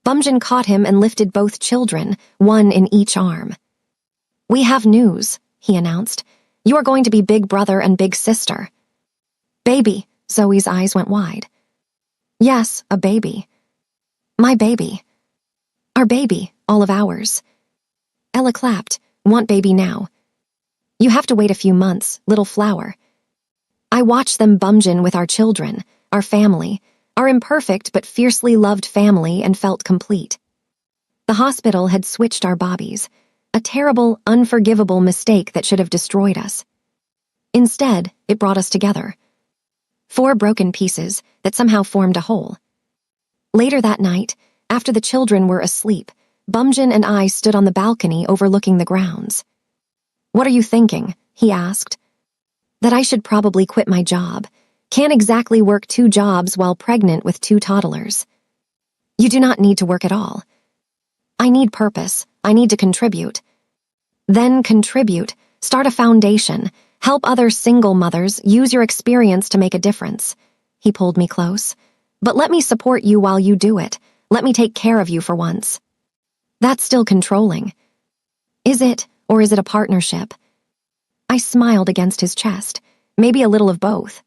Bumjin caught him and lifted both children, one in each arm. We have news, he announced. You are going to be big brother and big sister. Baby, Zoe's eyes went wide. Yes, a baby. My baby. Our baby, all of ours. Ella clapped. Want baby now. You have to wait a few months, little flower. I watched them Bumjin with our children, our family, our imperfect but fiercely loved family, and felt complete. The hospital had switched our bobbies, a terrible, unforgivable mistake that should have destroyed us. Instead, it brought us together. 4 broken pieces that somehow formed a whole. Later that night, after the children were asleep, Bumjin and I stood on the balcony overlooking the grounds. What are you thinking? He asked. That I should probably quit my job. Can't exactly work 2 jobs while pregnant with 2 toddlers. You do not need to work at all. I need purpose. I need to contribute. Then contribute. Start a foundation. Help other single mothers. Use your experience to make a difference. He pulled me close. But let me support you while you do it. Let me take care of you for once. That's still controlling. Is it, or is it a partnership? I smiled against his chest. Maybe a little of both.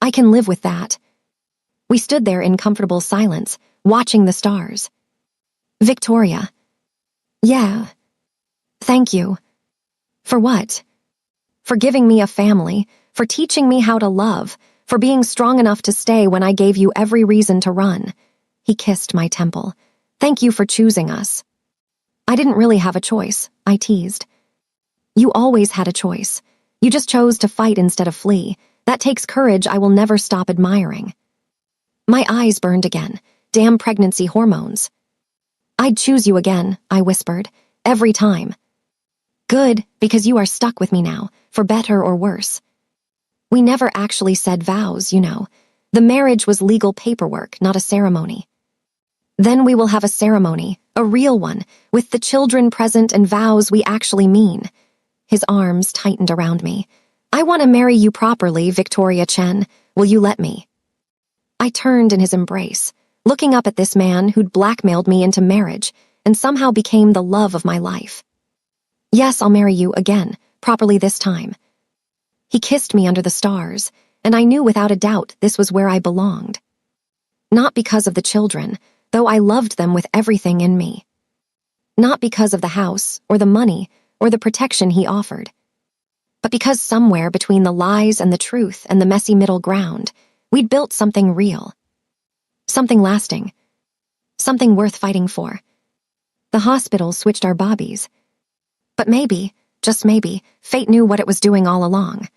I can live with that. We stood there in comfortable silence, watching the stars. Victoria. Yeah. Thank you. For what? For giving me a family, for teaching me how to love, for being strong enough to stay when I gave you every reason to run. He kissed my temple. Thank you for choosing us. I didn't really have a choice, I teased. You always had a choice. You just chose to fight instead of flee. That takes courage I will never stop admiring. My eyes burned again. Damn pregnancy hormones. I'd choose you again, I whispered. Every time. Good, because you are stuck with me now, for better or worse. We never actually said vows, you know. The marriage was legal paperwork, not a ceremony. Then we will have a ceremony, a real one, with the children present and vows we actually mean. His arms tightened around me. I want to marry you properly, Victoria Chen. Will you let me? I turned in his embrace, looking up at this man who'd blackmailed me into marriage and somehow became the love of my life. Yes, I'll marry you again, properly this time. He kissed me under the stars, and I knew without a doubt this was where I belonged. Not because of the children, though I loved them with everything in me. Not because of the house, or the money, or the protection he offered. But because somewhere between the lies and the truth and the messy middle ground, we'd built something real. Something lasting. Something worth fighting for. The hospital switched our bobbies. But maybe, just maybe, fate knew what it was doing all along.